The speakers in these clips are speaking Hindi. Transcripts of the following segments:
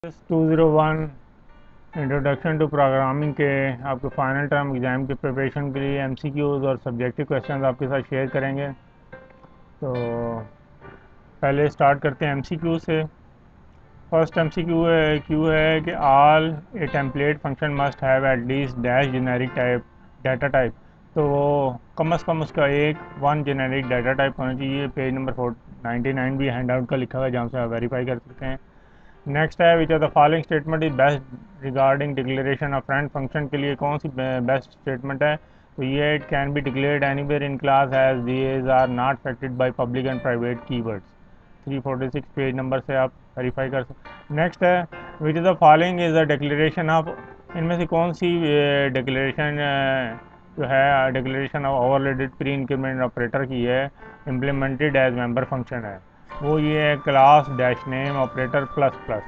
201 इंट्रोडक्शन टू प्रोग्रामिंग के आपके फाइनल टर्म एग्ज़ाम के प्रिपरेशन के लिए एमसीक्यूज़ और सब्जेक्टिव क्वेश्चंस आपके साथ शेयर करेंगे। तो पहले स्टार्ट करते हैं एमसीक्यू से। फर्स्ट एमसीक्यू है कि all A template function must have at least dash generic type data type. तो वो कम से कम उसका वन जेनेरिक डाटा टाइप होना चाहिए। पेज नंबर 499 भी हैंड आउट का लिखा हुआ है जहाँ से आप वेरीफाई कर सकते हैं। नेक्स्ट है which are the following statement is best regarding declaration of friend function के लिए कौन सी बेस्ट स्टेटमेंट है। तो ये it can be declared anywhere in class as these are not affected by public and private keywords. 346 page number से आप वेरीफाई कर सकते। नेक्स्ट है which is the following is the declaration of, इनमें से कौन सी डिक्लेरेशन जो है declaration of overloaded pre increment operator की है इम्प्लीमेंटेड एज मेंबर फंक्शन है। वो ये है class dash name operator plus plus.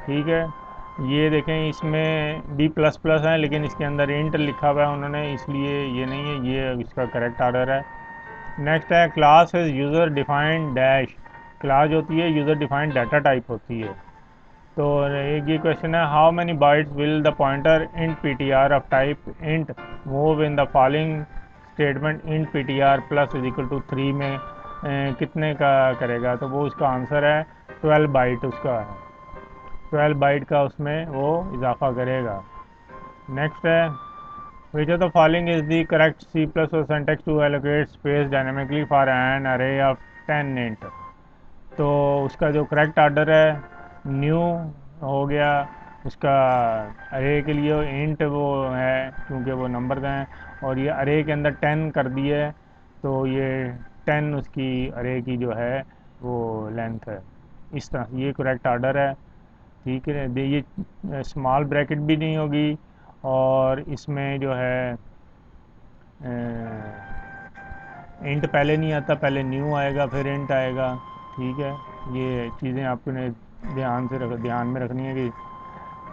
ठीक है, ये देखें इसमें बी प्लस प्लस है लेकिन इसके अंदर इंट लिखा हुआ है उन्होंने, इसलिए ये नहीं है, ये इसका करेक्ट ऑर्डर है। नेक्स्ट है class is user defined dash. Class होती है यूज़र डिफाइंड डाटा टाइप होती है। तो एक ये क्वेश्चन है how many bytes will the pointer int p T r of type int move in the following statement int p T r plus is equal to 3 में कितने का करेगा। तो वो उसका आंसर है 12 बाइट, उसका है 12 बाइट का उसमें वो इजाफा करेगा। नेक्स्ट है which of the following is the correct C plus syntax to allocate space dynamically for an array of 10 int. तो उसका जो करेक्ट ऑर्डर है न्यू हो गया, उसका अरे के लिए इंट वो है क्योंकि वो नंबर हैं, और ये अरे के अंदर 10 कर दिए तो ये 10 उसकी अरे की जो है वो लेंथ है। इस तरह ये करेक्ट ऑर्डर है। ठीक है, ये स्मॉल ब्रैकेट भी नहीं होगी और इसमें जो है इंट पहले नहीं आता, पहले न्यू आएगा फिर इंट आएगा। ठीक है, ये चीज़ें आपको ध्यान में रखनी है कि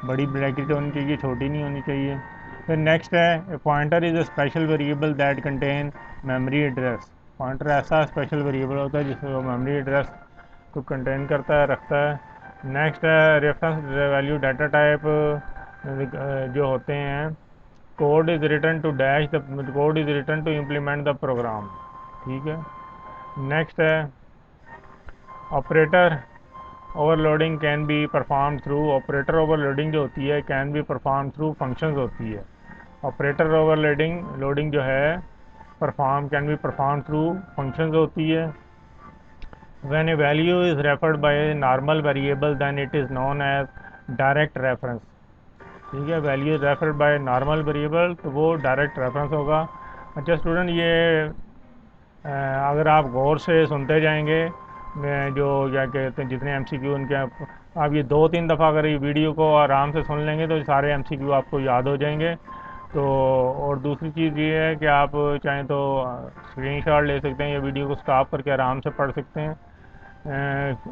बड़ी ब्रैकेट होनी चाहिए, छोटी नहीं होनी चाहिए। फिर नेक्स्ट है pointer is a special variable that contain memory address. Pointer ऐसा स्पेशल वेरिएबल होता है जिसमें वो मेमोरी एड्रेस को कंटेन करता है, रखता है। नेक्स्ट है रेफरेंस वैल्यू डाटा टाइप जो होते हैं code is written to dash the code is written to implement the program. ठीक है, नेक्स्ट है operator overloading can be perform through. Operator overloading जो होती है can be perform through functions होती है। ऑपरेटर लोडिंग जो है perform can be perform through functions होती है। When a value is referred by a normal variable then it is known as direct reference. ठीक है, value is referred by normal variable तो वो डायरेक्ट रेफरेंस होगा। अच्छा स्टूडेंट, ये अगर आप गौर से सुनते जाएंगे जो क्या कहते हैं जितने एमसीक्यू उनके आप ये 2-3 दफ़ा अगर ये वीडियो को आराम से सुन लेंगे तो सारे एमसीक्यू आपको याद हो जाएंगे। तो और दूसरी चीज़ ये है कि आप चाहें तो स्क्रीनशॉट ले सकते हैं या वीडियो को स्टॉप करके आराम से पढ़ सकते हैं।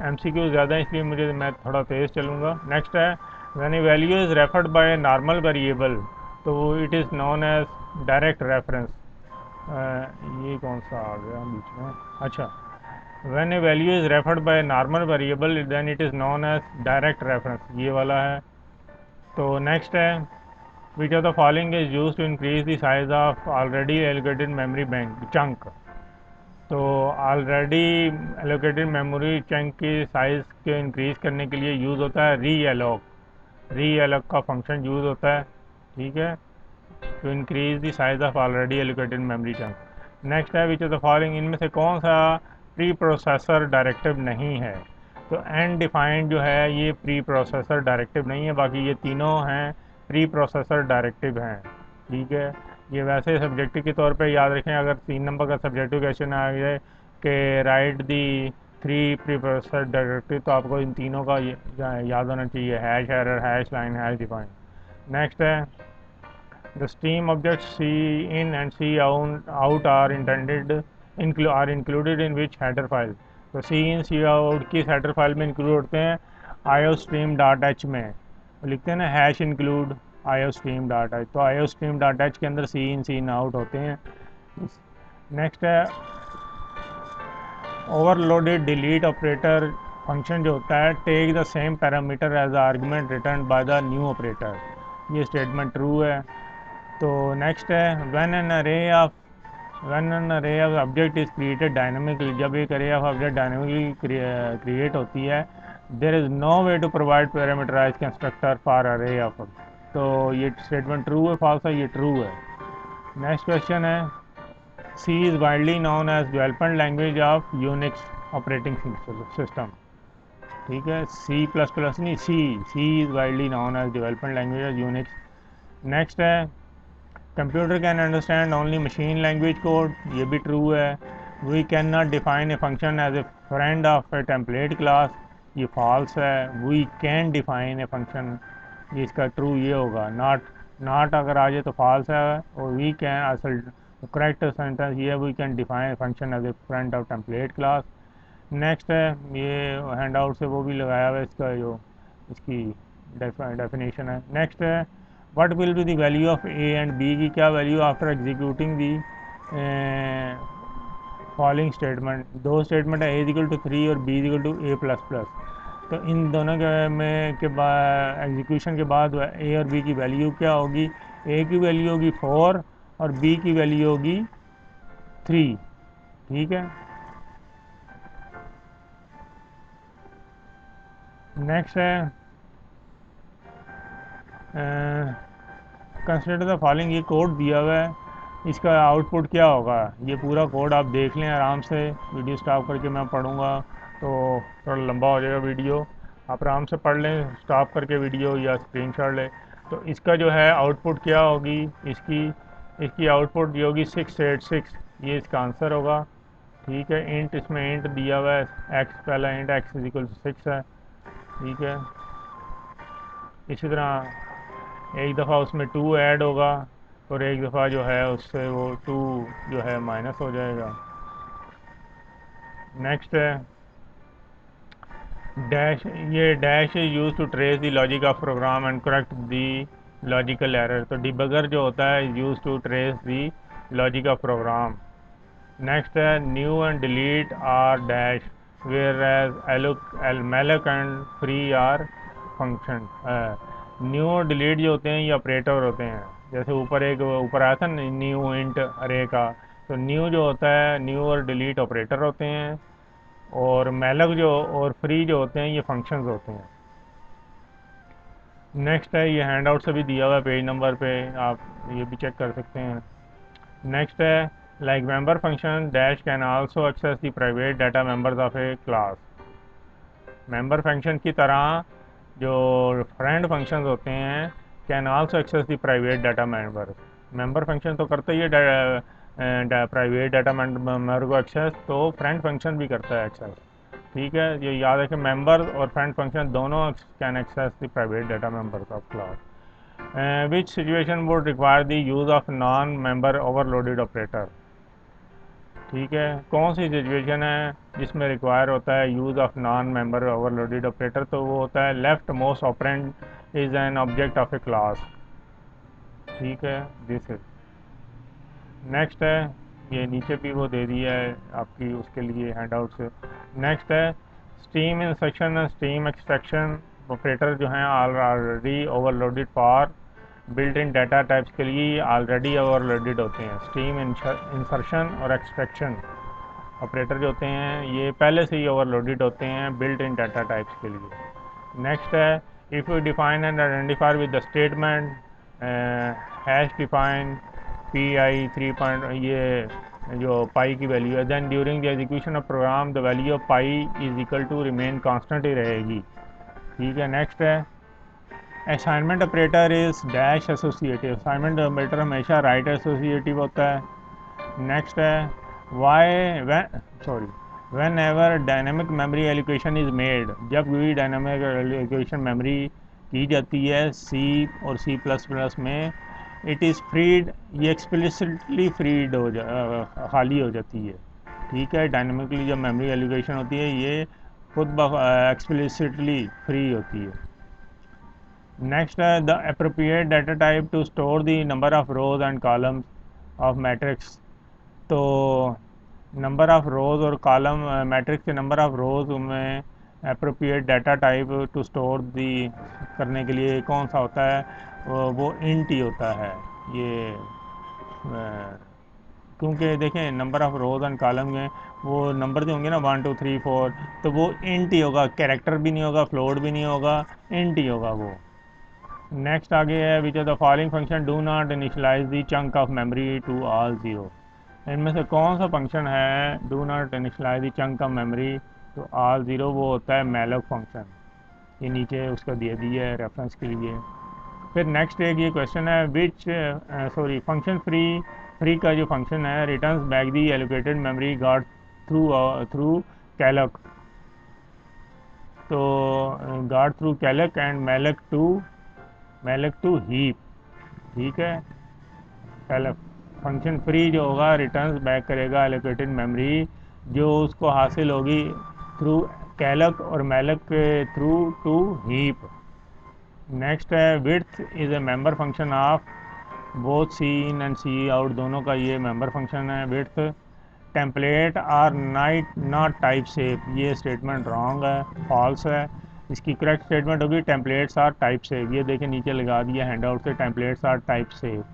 एमसीक्यू ज़्यादा है इसलिए मैं थोड़ा तेज़ चलूँगा। नेक्स्ट है when a value is referred by normal variable तो it is known as direct reference. ये कौन सा आ गया बीच में, अच्छा when a value is referred by normal variable then it is known as direct reference, ये वाला है। तो नेक्स्ट है which of the following is use to increase the size of already allocated memory bank chunk. तो ऑलरेडी एलोकेटेड मेमोरी चंक की साइज़ के इंक्रीज करने के लिए यूज़ होता है री एलोक का फंक्शन यूज़ होता है। ठीक है, to increase the size of already allocated memory chunk. Next है विच ऑफ द फॉलोइंग, इनमें से कौन सा प्री प्रोसेसर डायरेक्टिव नहीं है। तो एन डिफाइंड जो है ये प्री प्रोसेसर डायरेक्टिव नहीं है, बाकी ये तीनों हैं प्री प्रोसेसर डायरेक्टिव हैं। ठीक है, ये वैसे सब्जेक्टिव के तौर पे याद रखें, अगर 3 नंबर का सब्जेक्टिव क्वेश्चन आ जाए कि राइट दी 3 प्री प्रोसेसर डायरेक्टिव तो आपको इन तीनों का याद होना चाहिए, hash error, hash line, hash defined. Next है the stream objects C in and C out are included in which header file। तो C in C out किस header file में include होते हैं, iostream.h में लिखते हैं ना हैश इंक्लूड iostream.h, तो iostream.h के अंदर C in C out होते हैं। नेक्स्ट है ओवरलोडेड डिलीट ऑपरेटर फंक्शन जो होता है take the same parameter as argument return by the new operator, ये स्टेटमेंट ट्रू है। तो नेक्स्ट है when an array of object is created dynamically, जब एक array of object dynamically create होती है, there is no way to provide parameterize constructor for array of. तो ये स्टेटमेंट ट्रू है फॉल्स है? ये ट्रू है। नेक्स्ट क्वेश्चन है C is widely known as development language of Unix operating system, ठीक है, C++ नहीं, C is widely known as development language of Unix। Next है computer can understand only machine language code, ये भी ट्रू है। We can not define a function as a friend of a template class, ये फॉल्स है। We can define a function, ये इसका ट्रू ये होगा। नॉट अगर आ जाए तो फॉल्स है, और वी कैन असल करेक्ट सेंटेंस ये we can define function as a friend of template class. Next है, ये हैंड आउट से वो भी लगाया हुआ है इसका जो इसकी डेफिनेशन है। नेक्स्ट है what will be the value of a and b की क्या value after executing the following statement. दो स्टेटमेंट है, ए इक्वल टू 3 और बी इक्वल टू a++। तो इन दोनों के बाद एग्जीक्यूशन के बाद ए और बी की वैल्यू क्या होगी? ए की वैल्यू होगी 4 और बी की वैल्यू होगी 3, ठीक है। नेक्स्ट है कंसिडर द फॉलोइंग, ये कोड दिया हुआ है, इसका आउटपुट क्या होगा? ये पूरा कोड आप देख लें आराम से, वीडियो स्टॉप करके मैं पढ़ूँगा तो थोड़ा लंबा हो जाएगा वीडियो, आप आराम से पढ़ लें स्टॉप करके वीडियो या स्क्रीनशॉट लें। तो इसका जो है आउटपुट क्या होगी, इसकी आउटपुट जो होगी 686, ये इसका आंसर होगा, ठीक है। इंट इसमें इंट दिया हुआ है एक्स, पहला int x is equal to 6 है, ठीक है। इसी तरह एक दफ़ा उसमें 2 ऐड होगा और एक दफ़ा जो है उससे वो 2 जो है माइनस हो जाएगा। नेक्स्ट है डैश, ये dash is use to trace the logic of program and correct the logical error. तो डिबगर जो होता है use to trace the logic of program. Next है new and delete are dash whereas malloc and free are function. New और डिलीट जो होते हैं ये ऑपरेटर होते हैं, जैसे ऊपर आया था न्यू इंट अरे का, तो न्यू जो होता है न्यू और डिलीट ऑपरेटर होते हैं, और मेलक जो और फ्री जो होते हैं ये फंक्शंस होते हैं। नेक्स्ट है, ये हैंड आउट से भी दिया हुआ है पेज नंबर पे, आप ये भी चेक कर सकते हैं। नेक्स्ट है like member function dash can also access the private data members of a class. Member function की तरह जो फ्रेंड फंक्शंस होते हैं can also access the private data member. Member function तो करता ही है प्राइवेट डाटा मेंबर को एक्सेस, तो फ्रेंड फंक्शन भी करता है एक्सेस, ठीक है। ये याद है कि मेंबर और फ्रेंड फंक्शन दोनों can access the private data members of class. Which situation would require the use of non member overloaded operator, ठीक है। कौन सी सिचुएशन है जिसमें रिक्वायर होता है use of non member overloaded operator? तो वो होता है left most operand is an object of a class, ठीक है, दिस इज। नेक्स्ट है, ये नीचे भी वो दे दिया है आपकी उसके लिए हैंड आउट से। नेक्स्ट है steam insertion and steam extraction operator जो हैं already overloaded for built in data types के लिए ऑलरेडी ओवरलोडेड होते हैं। स्टीम इंसर्शन और एक्सट्रैक्शन ऑपरेटर जो होते हैं ये पहले से ही ओवरलोडेड होते हैं बिल्ट इन डाटा टाइप्स के लिए। नेक्स्ट है if you define and identify with the statement hash define PI 3 ये जो पाई की वैल्यू है, then during the execution of program the value of pi is equal to remain constant ही रहेगी, ठीक है। नेक्स्ट है assignment operator is dash associative. Assignment operator हमेशा राइट एसोसिएटिव होता है। नेक्स्ट है whenever dynamic memory allocation is made, जब भी डायनेमिक एलोकेशन मेमोरी की जाती है सी और C++ में, इट इज़ फ्रीड, ये एक्सप्लिसिटली फ्रीड खाली हो जाती है, ठीक है। डायनेमिकली जब मेमोरी एलोकेशन होती है ये खुद एक्सप्लिसिटली फ्री होती है। नेक्स्ट है the appropriate data type to store the number of rows and columns of matrix. तो नंबर ऑफ रोज़ और कॉलम मैट्रिक्स के नंबर ऑफ रोज़ में appropriate data type to store the करने के लिए कौन सा होता है, वो इंट ही होता है। ये क्योंकि देखें number of rows and column में वो नंबर जो होंगे ना 1 2 3 4, तो वो इंट ही होगा, कैरेक्टर भी नहीं होगा, फ्लोट भी नहीं होगा, इंट ही होगा वो। नेक्स्ट आगे है which of the following function do not initialize the chunk of memory to all zero. इनमें से कौन सा फंक्शन है do not initialize the chunk of memory to all zero? वो होता है मैलोक फंक्शन। ये नीचे उसका दे दिया है रेफरेंस के लिए। फिर नेक्स्ट एक ये क्वेश्चन है विच सॉरी फंक्शन फ्री का जो फंक्शन है returns back the allocated memory guard through through calloc. तो guard through calloc and malloc to heap. ठीक है, कैलक फंक्शन फ्री जो होगा रिटर्न्स बैक करेगा एलोकेटेड मेमोरी जो उसको हासिल होगी थ्रू कैलक और मैलक के थ्रू टू हीप। नेक्स्ट है width is a member function of both cin and cin, दोनों का ये मेंबर फंक्शन है width. Template are not type safe, ये स्टेटमेंट रॉन्ग है, फॉल्स है। इसकी करेक्ट स्टेटमेंट होगी टेम्पलेट्स आर टाइप सेफ। ये देखिए नीचे लगा दिया हैंड आउट से, टेम्पलेट्स आर टाइप सेफ,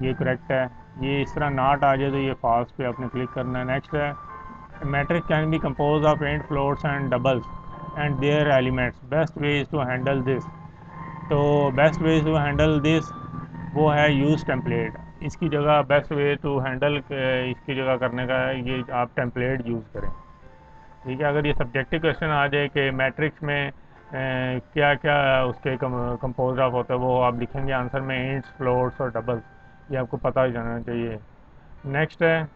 ये करेक्ट है। ये इस तरह नॉट आ जाए तो ये फॉल्स पे आपने क्लिक करना है। नेक्स्ट है matrix can be compose of int floats and doubles and their elements, best way is to handle this. तो best way to handle this वो है यूज़ टेम्पलेट। इसकी जगह बेस्ट वे टू हैंडल इसकी जगह करने का है ये आप टेम्पलेट यूज़ करें। ठीक है, अगर ये सब्जेक्टिव क्वेश्चन आ जाए कि मैट्रिक्स में क्या क्या उसके कंपोज ऑफ होता है, वो आप लिखेंगे आंसर में इंट्स फ्लोट्स और डबल्स, ये आपको पता ही जाना चाहिए। नेक्स्ट है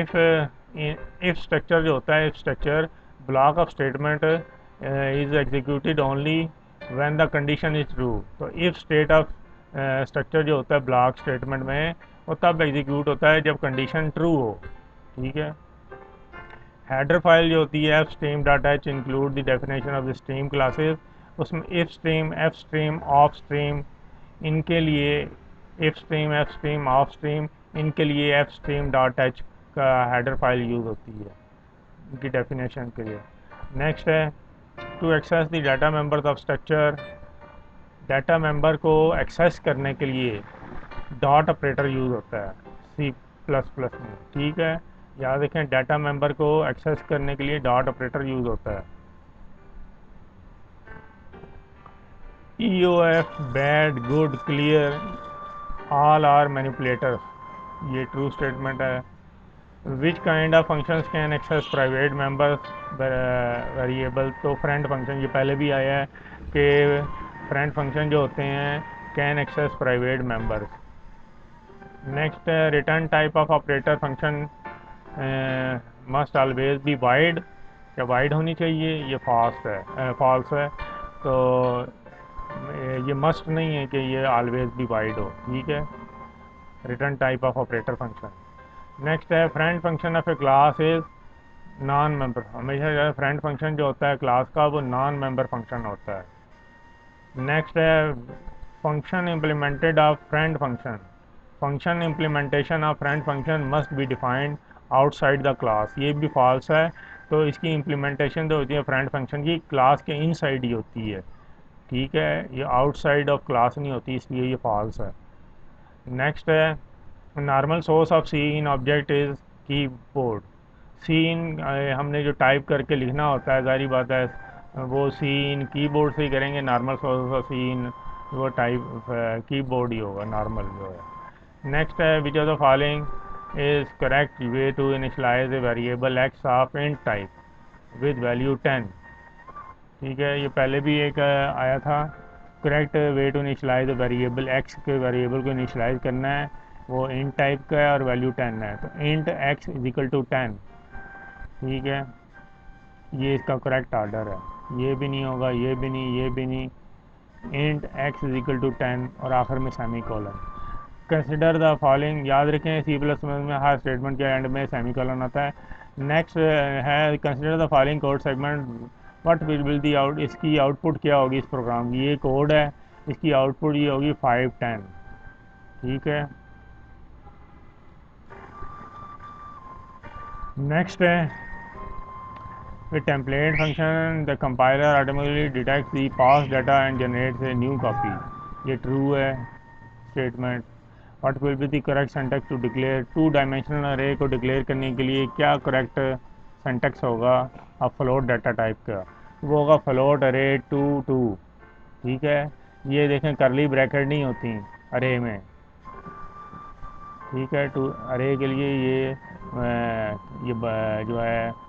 इफ़ स्ट्रक्चर जो होता है, if structure block of statement is executed only when the condition is true. तो इफ़ स्टेट ऑफ स्ट्रक्चर जो होता है ब्लॉक स्टेटमेंट में वो तब एग्जीक्यूट होता है जब कंडीशन ट्रू हो। ठीक है, हेडर फाइल जो होती है stream data h include the definition of the stream classes, उसमें ifstream fstream ofstream इनके लिए ifstream fstream ofstream इनके लिए एफ स्ट्रीम डॉट एच का हेडर फाइल यूज़ होती है इनकी डेफिनेशन के लिए। नेक्स्ट है to access the data members of structure, data member को एक्सेस करने के लिए डॉट ऑपरेटर यूज़ होता है C++ में। ठीक है, याद रखें डाटा मेंबर को एक्सेस करने के लिए डॉट ऑपरेटर यूज़ होता है। EOF bad good clear all are manipulators, ये ट्रू स्टेटमेंट है। Which kind of functions can access private members variable, तो फ्रेंड फंक्शन, ये पहले भी आया है कि फ्रेंड फंक्शन जो होते हैं can access private members. Next है return type of operator function must always be void, क्या वाइड होनी चाहिए? ये फॉल्स है। तो ये मस्ट नहीं है कि ये ऑलवेज बी वाइड हो। ठीक है, return type of operator function. Next है friend function of a class is non member, हमेशा फ्रेंड फंक्शन जो होता है क्लास का वो नॉन मेंबर फंक्शन होता है। नेक्स्ट है function implemented of friend function, function implementation of friend function must be defined outside the class, ये भी फॉल्स है। तो इसकी इम्प्लीमेंटेशन जो होती है फ्रेंड फंक्शन की क्लास के इनसाइड ही होती है। ठीक है, ये आउटसाइड ऑफ क्लास नहीं होती, इसलिए ये फॉल्स है। नेक्स्ट है normal source of cin object is keyboard, cin हमने जो टाइप करके लिखना होता है जारी बात है वो सी इन कीबोर्ड से ही करेंगे। नॉर्मल सोर्स ऑफ सी इन वो टाइप कीबोर्ड ही होगा नॉर्मल जो है। नेक्स्ट है which of the following is correct way to initialize a variable x of int type with value 10। ठीक है, ये पहले भी एक आया था, correct way to initialize variable x के वेरिएबल को इनिशलाइज करना है, वो इंट टाइप का है और वैल्यू 10 है, तो int x is equal to 10। ठीक है, ये इसका करेक्ट ऑर्डर है, ये भी नहीं होगा, ये भी नहीं, ये भी नहीं, int x is equal to 10 और आखिर में semicolon. Consider the following, याद रखें C++ में हर स्टेटमेंट के एंड में सेमी कॉलन आता है। नेक्स्ट है consider the following code segment what will the out, इसकी आउटपुट क्या होगी इस प्रोग्राम की, ये कोड है, इसकी आउटपुट ये होगी 5 10। ठीक है, नेक्स्ट है With template function, the compiler automatically detects the past data and generates a new copy. ये true है statement. What will be the correct syntax to declare two dimensional array को declare करने के लिए क्या correct syntax होगा अब float data type का? वो होगा float array 2 2. ठीक है, ये देखें curly bracket नहीं होती array में. ठीक है, टू अरे के लिए जो है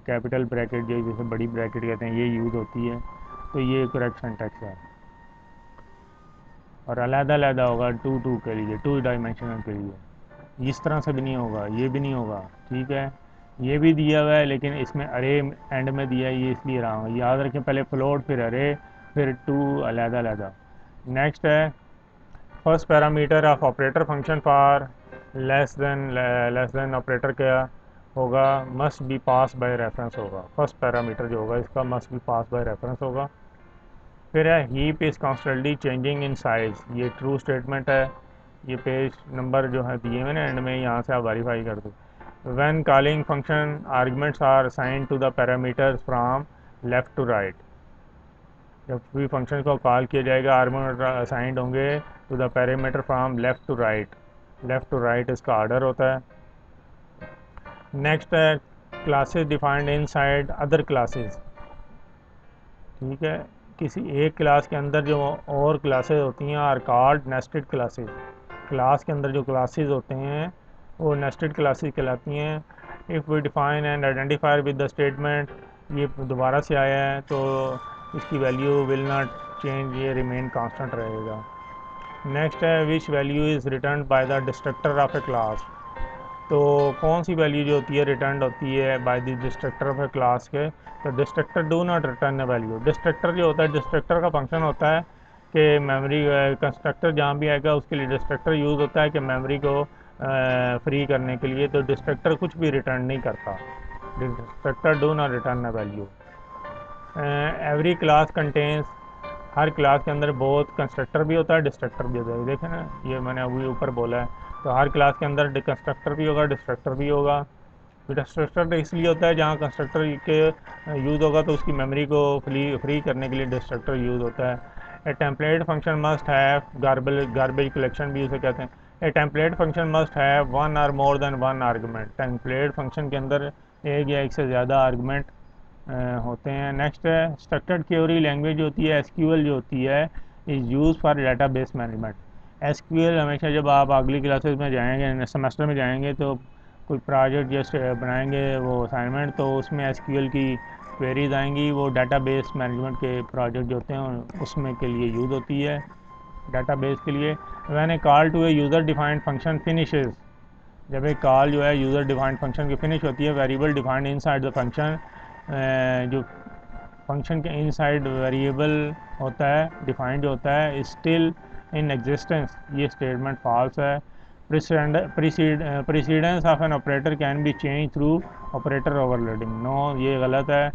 कैपिटल ब्रैकेट जो जैसे बड़ी ब्रैकेट कहते हैं ये यूज़ होती है, तो ये करेक्ट सिंटैक्स है. और अलग-अलग होगा 2 2 के लिए, 2 डायमेंशनल के लिए. इस तरह से भी नहीं होगा, ये भी नहीं होगा. ठीक है, ये भी दिया हुआ है लेकिन इसमें अरे एंड में दिया है, ये इसलिए रहा हूँ. याद रखें, पहले फ्लोट फिर अरे फिर 2 अलग-अलग. नेक्स्ट है first parameter of operator function for less than operator क्या होगा, must be pass by reference होगा. फर्स्ट पैरामीटर जो होगा इसका must be pass by reference होगा. फिर है heap is constantly changing in size. ये ट्रू स्टेटमेंट है. ये पेज नंबर जो है दिए मैंने एंड में, यहाँ से आप वेरीफाई कर दो. When calling function arguments are assigned to the parameters from left to right. जब भी फंक्शन को कॉल किया जाएगा आर्गुमेंट असाइंड होंगे to the parameter from left to right. Left to right इसका ऑर्डर होता है. नेक्स्ट है classes defined inside other classes. ठीक है, किसी एक क्लास के अंदर जो और क्लासेस होती हैं are called nested classes. Class के अंदर जो क्लासेस होते हैं वो नेस्टेड क्लासेस कहलाती हैं. If we define and identifier with the statement, ये दोबारा से आया है तो इसकी वैल्यू विल नॉट चेंज, ये रिमेन कांस्टेंट रहेगा. नेक्स्ट है which value is return by the destructor of a class. तो कौन सी वैल्यू जो होती है रिटर्न होती है bye the destructor of a class के. तो destructor do not return A value. Destructor जो होता है, डिस्ट्रक्टर का फंक्शन होता है कि मेमोरी कंस्ट्रक्टर जहाँ भी आएगा उसके लिए डिस्ट्रक्टर यूज़ होता है कि मेमोरी को फ्री करने के लिए. तो डिस्ट्रक्टर कुछ भी रिटर्न नहीं करता. Destructor do not return A value. Every class contains, her class के अंदर बहुत कंस्ट्रक्टर भी होता है डिस्ट्रक्टर भी होता है. देखें ना, ये मैंने अभी ऊपर बोला है. तो हर क्लास के अंदर कंस्ट्रक्टर भी होगा डिस्ट्रक्टर भी होगा. डिस्ट्रक्टर इसलिए होता है जहाँ कंस्ट्रक्टर के यूज़ होगा तो उसकी मेमोरी को फ्री करने के लिए डिस्ट्रक्टर यूज़ होता है. A template function must have garbage collection भी उसे कहते हैं. A template function must have one और more than one argument. Template function के अंदर एक या एक से ज़्यादा आर्गूमेंट होते हैं. नेक्स्ट है स्ट्रक्चर्ड क्वेरी लैंग्वेज होती है, एसक्यूएल जो होती है is use for database management. SQL हमेशा जब आप अगली क्लासेस में जाएंगे, सेमेस्टर में जाएंगे तो कोई प्रोजेक्ट जैसे बनाएंगे वो असाइनमेंट, तो उसमें एसक्यूएल की क्वेरीज आएंगी. वो डेटाबेस मैनेजमेंट के प्रोजेक्ट जो होते हैं उसमें के लिए यूज़ होती है, डेटाबेस के लिए. When a call to a user defined function finishes. जब एक कॉल जो है यूज़र डिफाइंड फंक्शन की फिनिश होती है, variable defined inside the function, जो फंक्शन के इनसाइड वेरिएबल होता है डिफाइंड जो होता है स्टिल इन एग्जिस्टेंस. ये स्टेटमेंट फॉल्स है. Precedence of an operator can be change through operator overloading. No, ये गलत है,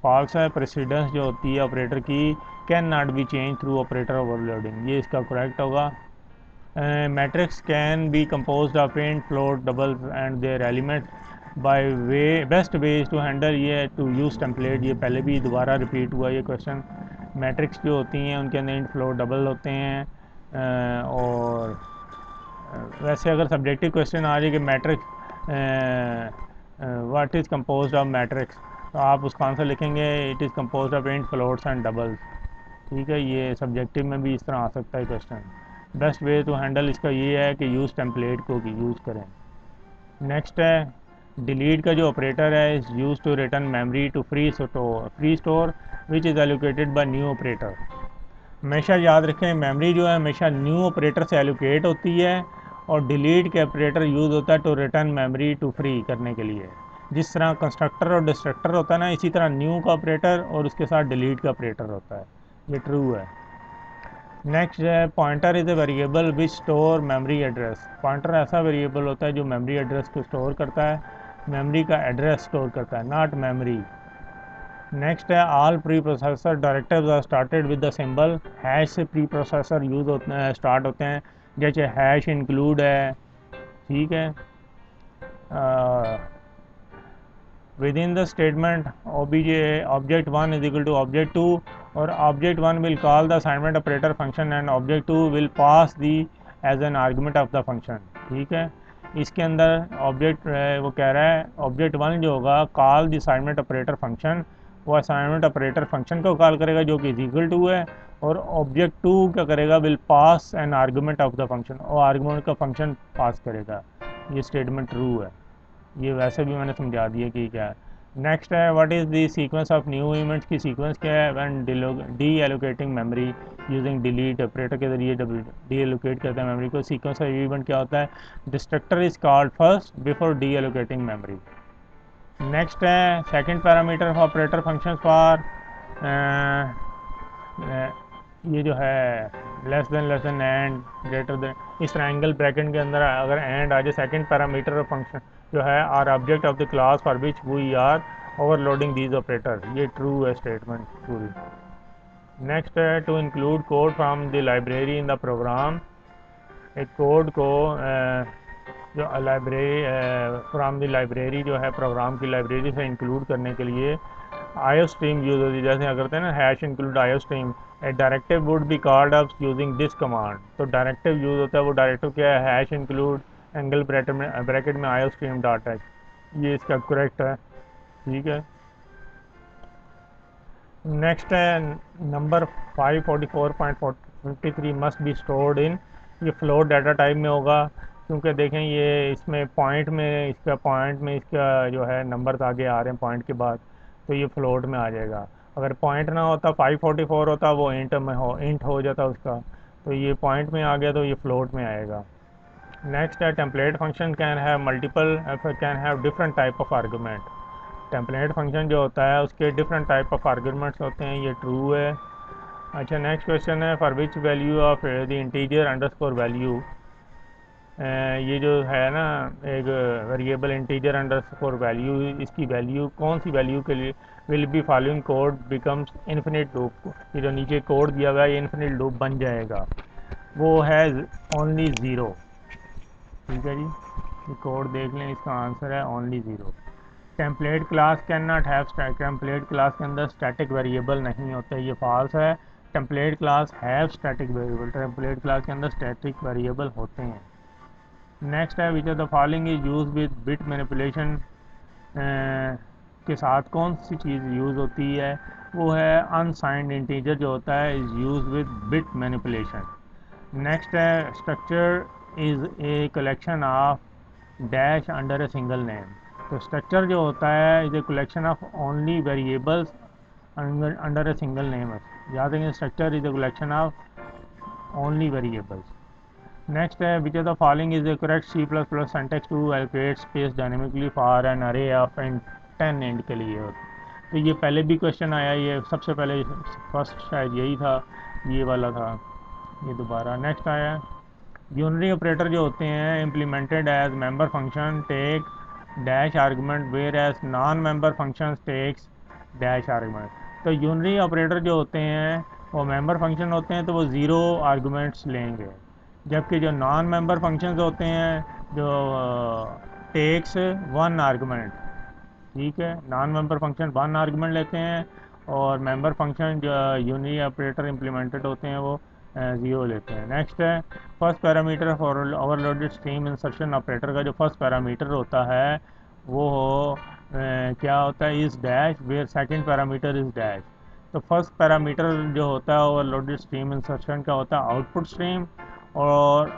फॉल्स है. प्रीसीडेंस जो होती है ऑपरेटर की can not be change through operator overloading, ये इसका करेक्ट होगा. Matrix can be composed of int, float, double and their element by best ways to handle ये टू यूज़ टेम्पलेट. ये पहले भी दोबारा रिपीट हुआ ये क्वेश्चन. मैट्रिक्स जो होती हैं उनके अंदर इंट, फ्लोट, डबल होते हैं. और वैसे अगर सब्जेक्टिव क्वेश्चन आ जाए कि matrix what is composed of matrix, तो आप उसका आंसर लिखेंगे it is composed of int, floats and doubles. ठीक है, ये सब्जेक्टिव में भी इस तरह आ सकता है question. Best way to handle इसका ये है कि यूज़ टेम्पलेट को यूज़ करें. नेक्स्ट है डिलीट का जो ऑपरेटर है is use to return memory to free store which is allocated by new operator. हमेशा याद रखें मेमोरी जो है हमेशा न्यू ऑपरेटर से एलोकेट होती है और डिलीट के ऑपरेटर यूज़ होता है to return memory to free करने के लिए. जिस तरह कंस्ट्रक्टर और डिस्ट्रक्टर होता है ना, इसी तरह न्यू का ऑपरेटर और उसके साथ डिलीट का ऑपरेटर होता है. ये ट्रू है. नेक्स्ट है pointer is a variable which store memory address. Pointer ऐसा वेरिएबल होता है जो मेमोरी एड्रेस को स्टोर करता है, मेमोरी का एड्रेस स्टोर करता है, नॉट मेमोरी. नेक्स्ट है all preprocessor directives are started with the symbol hash. से प्री प्रोसेसर यूज़ होते हैं, स्टार्ट होते हैं, जैसे हैश इंक्लूड है. ठीक है, within the statement object one is equal to object two, और object one will call the assignment operator function and object two will pass the as an argument of the function. ठीक है, इसके अंदर ऑब्जेक्ट वो कह रहा है ऑब्जेक्ट वन जो होगा call the assignment operator function, वो असाइनमेंट ऑपरेटर फंक्शन को कॉल करेगा जो कि इज इक्वल टू है, और ऑब्जेक्ट टू क्या करेगा, will pass N argument of the function, और आर्गूमेंट का फंक्शन पास करेगा। ये स्टेटमेंट ट्रू है, ये वैसे भी मैंने समझा दिया कि क्या है। नेक्स्ट है what is the sequence of new events की सीक्वेंस क्या है, when D allocating memory using delete operator के जरिए डी एलोकेट करते हैं मेमोरी को। सीक्वेंस ऑफ इवेंट क्या होता है, destructor is called first before deallocating memory. Next है second parameter of operator functions for ये जो है less than and greater than, इस ट्रायंगल ब्रैकेट के अंदर अगर एंड आ जाए सेकंड पैरामीटर ऑफ फंक्शन जो है are object of the class for which we are overloading these operator. ये ट्रू है स्टेटमेंट पूरी। नेक्स्ट है to include code from the library in the program. एक कोड को जो लाइब्रेरी फ्रॉम द लाइब्रेरी जो है प्रोग्राम की लाइब्रेरी से इंक्लूड करने के लिए आयो स्ट्रीम यूज होती है। जैसे अगर करते हैं ना हैश इंक्लूड आयो stream, A directive would be called up using this command. तो डायरेक्टिव यूज होता है, वो डायरेक्टिव क्या है, हैश इंक्लूड एंगल ब्रैकेट में आयो स्ट्रीम डॉट एच। ये इसका करेक्ट है। ठीक है, नेक्स्ट है number 544.53 must be stored in, ये फ्लोट डाटा टाइप में होगा, क्योंकि देखें ये इसमें पॉइंट में इसका जो है नंबर आगे आ रहे हैं पॉइंट के बाद, तो ये फ्लोट में आ जाएगा। अगर पॉइंट ना होता 544 होता वो इंट हो जाता उसका, तो ये पॉइंट में आ गया तो ये फ्लोट में आएगा। नेक्स्ट है template function can have different type of argument. Template function जो होता है उसके डिफरेंट टाइप ऑफ आर्गूमेंट्स होते हैं, ये ट्रू है। अच्छा, नेक्स्ट क्वेश्चन है for which value of the integer underscore value. ये जो है ना एक वेरिएबल इंटीजर अंडरस्कोर वैल्यू, इसकी वैल्यू कौन सी वैल्यू के लिए will be following code becomes infinite loop. ये जो नीचे कोड दिया हुआ है ये इन्फिनिट लूप बन जाएगा, वो है ओनली ज़ीरो। ठीक है जी, ये कोड देख लें, इसका आंसर है only zero. Template class can not have template class के अंदर स्टैटिक वेरिएबल नहीं होते, ये फॉल्स है। Template class have static variable, template class के अंदर स्टैटिक वेरिएबल होते हैं। नेक्स्ट है which of the following is use with bit manipulation, के साथ कौन सी चीज़ यूज़ होती है, वो है अनसाइंड इंटीजर जो होता है is use with bit manipulation. Next है structure is a collection of dash under a single name. तो स्ट्रक्चर जो होता है is a collection of only variables under a single name. याद रखें, structure is a collection of only variables. Next है which of the following is a correct C++ syntax to allocate space dynamically for an array of 10 and के लिए। तो ये पहले भी क्वेश्चन आया, ये सबसे पहले फर्स्ट शायद यही था, ये वाला था, ये दोबारा नेक्स्ट आया। यूनरी ऑपरेटर जो होते हैं implemented as member function take dash argument whereas non member function takes dash argument. तो यूनरी ऑपरेटर जो होते हैं वो मेंबर फंक्शन होते हैं तो वो ज़ीरो आर्गूमेंट्स लेंगे, जबकि जो नॉन मेंबर फंक्शंस होते हैं जो टेक्स वन आर्गूमेंट। ठीक है, non member function one argument लेते हैं और मेंबर फंक्शन जो यूनरी ऑपरेटर इम्प्लीमेंटेड होते हैं वो ज़ीरो लेते हैं। नेक्स्ट है first parameter for overloaded stream insertion operator का जो फर्स्ट पैरामीटर होता है वो क्या होता है, इस dash where second parameter is dash. तो फर्स्ट पैरामीटर जो होता है ओवरलोडेड स्ट्रीम इंसर्शन का होता है आउटपुट स्ट्रीम, और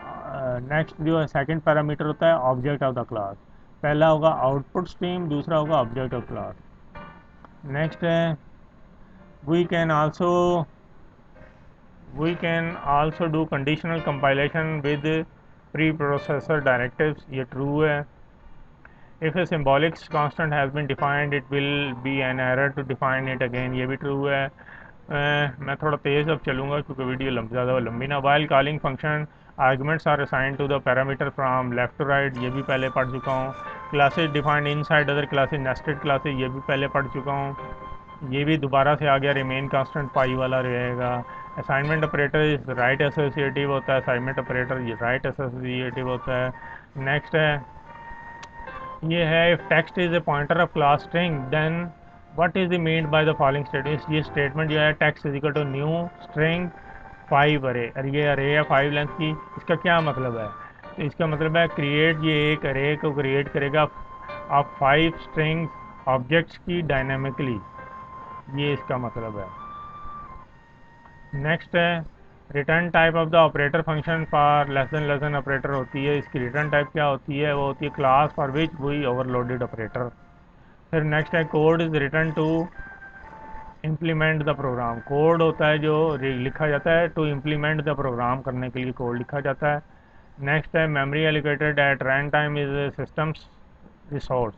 नेक्स्ट जो है सेकंड पैरामीटर होता है ऑब्जेक्ट ऑफ द क्लास। पहला होगा आउटपुट स्ट्रीम, दूसरा होगा ऑब्जेक्ट ऑफ क्लास। नेक्स्ट है we can also do conditional compilation with preprocessor directives, ये ट्रू है। If a symbolic constant has been defined it will be an error to define it again, ये भी ट्रू है। मैं थोड़ा तेज़ अब चलूँगा क्योंकि वीडियो ज़्यादा लंबी ना। While calling function arguments are assigned to the parameter from left to right, ये भी पहले पढ़ चुका हूँ। Classes defined inside other classes nested classes, ये भी पहले पढ़ चुका हूँ। ये भी दोबारा से आ गया, रिमेन कांस्टेंट पाई वाला रहेगा। असाइनमेंट ऑपरेटर राइट एसोसिएटिव होता है, असाइनमेंट ऑपरेटर ये राइट एसोसिएटिव होता है। नेक्स्ट है ये है if text is a pointer of class string then what is the mean by the following statement. ये स्टेटमेंट जो है text is equal to new string 5 array, और ये अरे है 5 लेंथ की, इसका क्या मतलब है? तो इसका मतलब है क्रिएट, ये एक अरे को क्रिएट करेगा आप 5 स्ट्रिंग्स ऑब्जेक्ट्स की डायनामिकली, ये इसका मतलब है। नेक्स्ट है return type of the operator function for less than operator होती है, इसकी रिटर्न टाइप क्या होती है? वो होती है class for which we overloaded operator. फिर नेक्स्ट है code is return to implement the program, code होता है जो लिखा जाता है टू इम्प्लीमेंट द प्रोग्राम, करने के लिए कोड लिखा जाता है। नेक्स्ट है memory allocated at run time is systems resource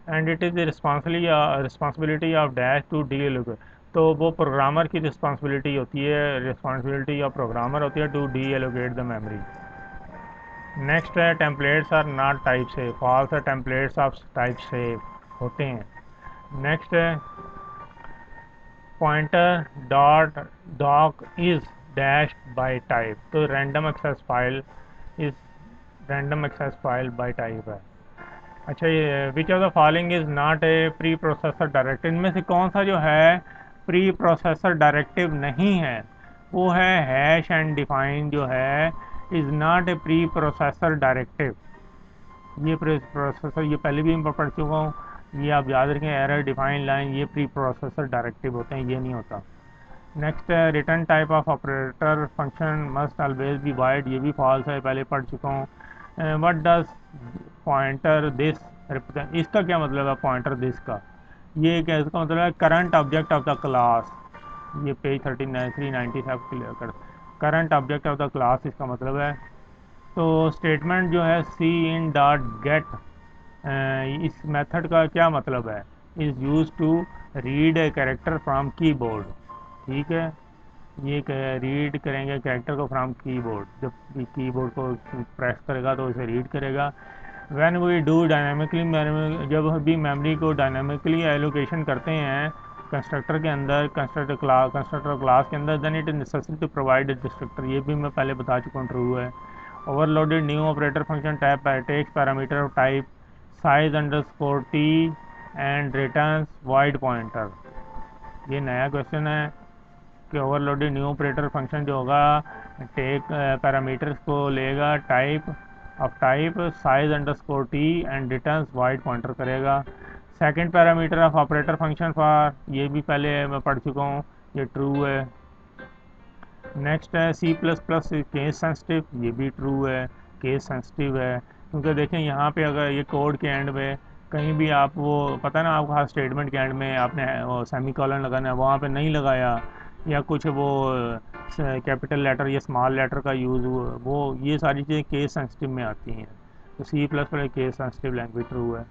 and it is responsibility of dash to deallocate, तो वो प्रोग्रामर की रिस्पॉन्सिबिलिटी होती है, रिस्पॉन्सिबिलिटी ऑफ प्रोग्रामर होती है to deallocate the memory. Next है templates are not type safe, false है टेम्पलेट्स ऑफ टाइप से होते हैं। नेक्स्ट है pointer dot doc is dash by type, तो random access file is random access file by type है। अच्छा, ये which of the following is not a preprocessor directive, इनमें से कौन सा जो है प्री प्रोसेसर डायरेक्टिव नहीं है? वो है हैश एंड डिफाइन, जो है is not a preprocessor directive. ये प्री प्रोसेसर, ये पहले भी मैं पढ़ चुका हूँ, ये आप याद रखें, एरर डिफाइन लाइन ये प्री प्रोसेसर डायरेक्टिव होते हैं, ये नहीं होता। नेक्स्ट है return type of operator function must always be wide, ये भी फॉल्स है, पहले पढ़ चुका हूँ। What does pointer this represent, इसका क्या मतलब है पॉइंटर दिस का? ये क्या, इसका मतलब है current object of the class, ये पेज 390 से आप क्लियर कर, current object of the class इसका मतलब है। तो स्टेटमेंट जो है सी इन डॉट गेट, इस मेथड का क्या मतलब है? Is use to read a character from keyboard, ठीक है, ये रीड करेंगे कैरेक्टर को फ्रॉम कीबोर्ड, जब कीबोर्ड को प्रेस करेगा तो इसे रीड करेगा। व्हेन वी डू डायनामिकली, जब भी मेमोरी को डायनामिकली एलोकेशन करते हैं कंस्ट्रक्टर के अंदर, कंस्ट्रक्टर क्लास के अंदर, then it is necessary to provide a destructor, ये भी मैं पहले बता चुका हूँ, ट्रू है। Overloaded new operator function tap takes parameter of type size underscore T and returns void pointer, ये नया क्वेश्चन है कि ओवरलोडेड न्यू ऑपरेटर फंक्शन जो होगा टेक पैरामीटर्स को लेगा type of type size underscore T and returns void pointer करेगा। Second parameter of operator function for, ये भी पहले मैं पढ़ चुका हूँ, ये ट्रू है। नेक्स्ट है C plus plus case sensitive, ये भी ट्रू है, केस सेंसिटिव है, क्योंकि देखें यहाँ पे अगर ये कोड के एंड में कहीं भी आप वो पता है ना, आपको हर स्टेटमेंट के एंड में आपने वो सेमी कॉलन लगाना है, वहाँ पे नहीं लगाया, या कुछ वो कैपिटल लेटर या स्मॉल लेटर का यूज़ हुआ, वो ये सारी चीज़ें केस सेंसिटिव में आती हैं, तो C plus plus case sensitive language true है।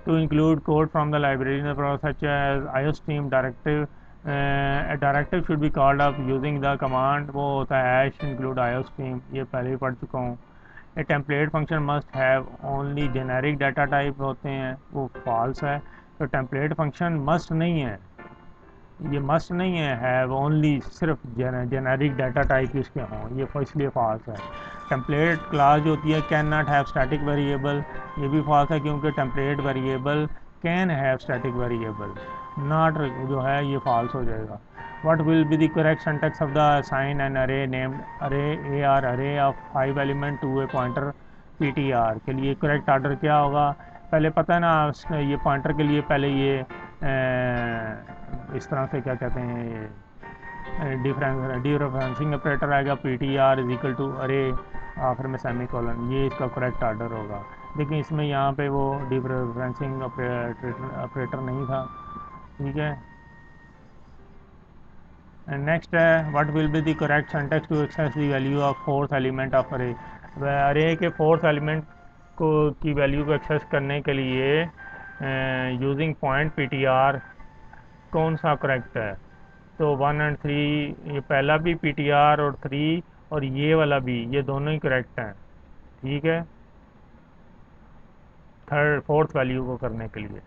To include code from the library such as iostream directive, directive should be called up using the command, वो होता है हैश इंक्लूड आईओस्ट्रीम, ये पहले भी पढ़ चुका हूँ। A template function must have only generic data type होते हैं, वो फॉल्स है, तो टेम्पलेट फंक्शन मस्ट नहीं है, ये मस्ट नहीं है, हैव ओनली सिर्फ जेनेरिक डाटा टाइप इसके हों, ये इसलिए फॉल्स है। टेम्पलेट क्लास जो होती है can not have static variable, ये भी फॉल्स है, क्योंकि template variable can have static variable, not जो है ये फॉल्स हो जाएगा। what will be the correct syntax of the assign an array named array ar array of 5 element to a pointer ptr के लिए करेक्ट ऑर्डर क्या होगा? पहले पता है ना, ये पॉइंटर के लिए पहले ये इस तरह से क्या कहते हैं, ये डिफरेंसिंग ऑपरेटर आएगा, P T R is equal to array, आखिर में सेमी कॉलन, ये इसका करेक्ट ऑर्डर होगा। लेकिन इसमें यहाँ पे वो डिफरेंसिंग ऑपरेटर नहीं था, ठीक है। नेक्स्ट है what will be the correct syntax to access the value of fourth element of array, array के फोर्थ एलिमेंट को की वैल्यू को एक्सेस करने के लिए यूजिंग पॉइंट पीटीआर कौन सा करेक्ट है? तो 1 और 3, ये पहला भी पीटीआर और 3 और ये वाला भी, ये दोनों ही करेक्ट हैं, ठीक है, थर्ड फोर्थ वैल्यू को करने के लिए।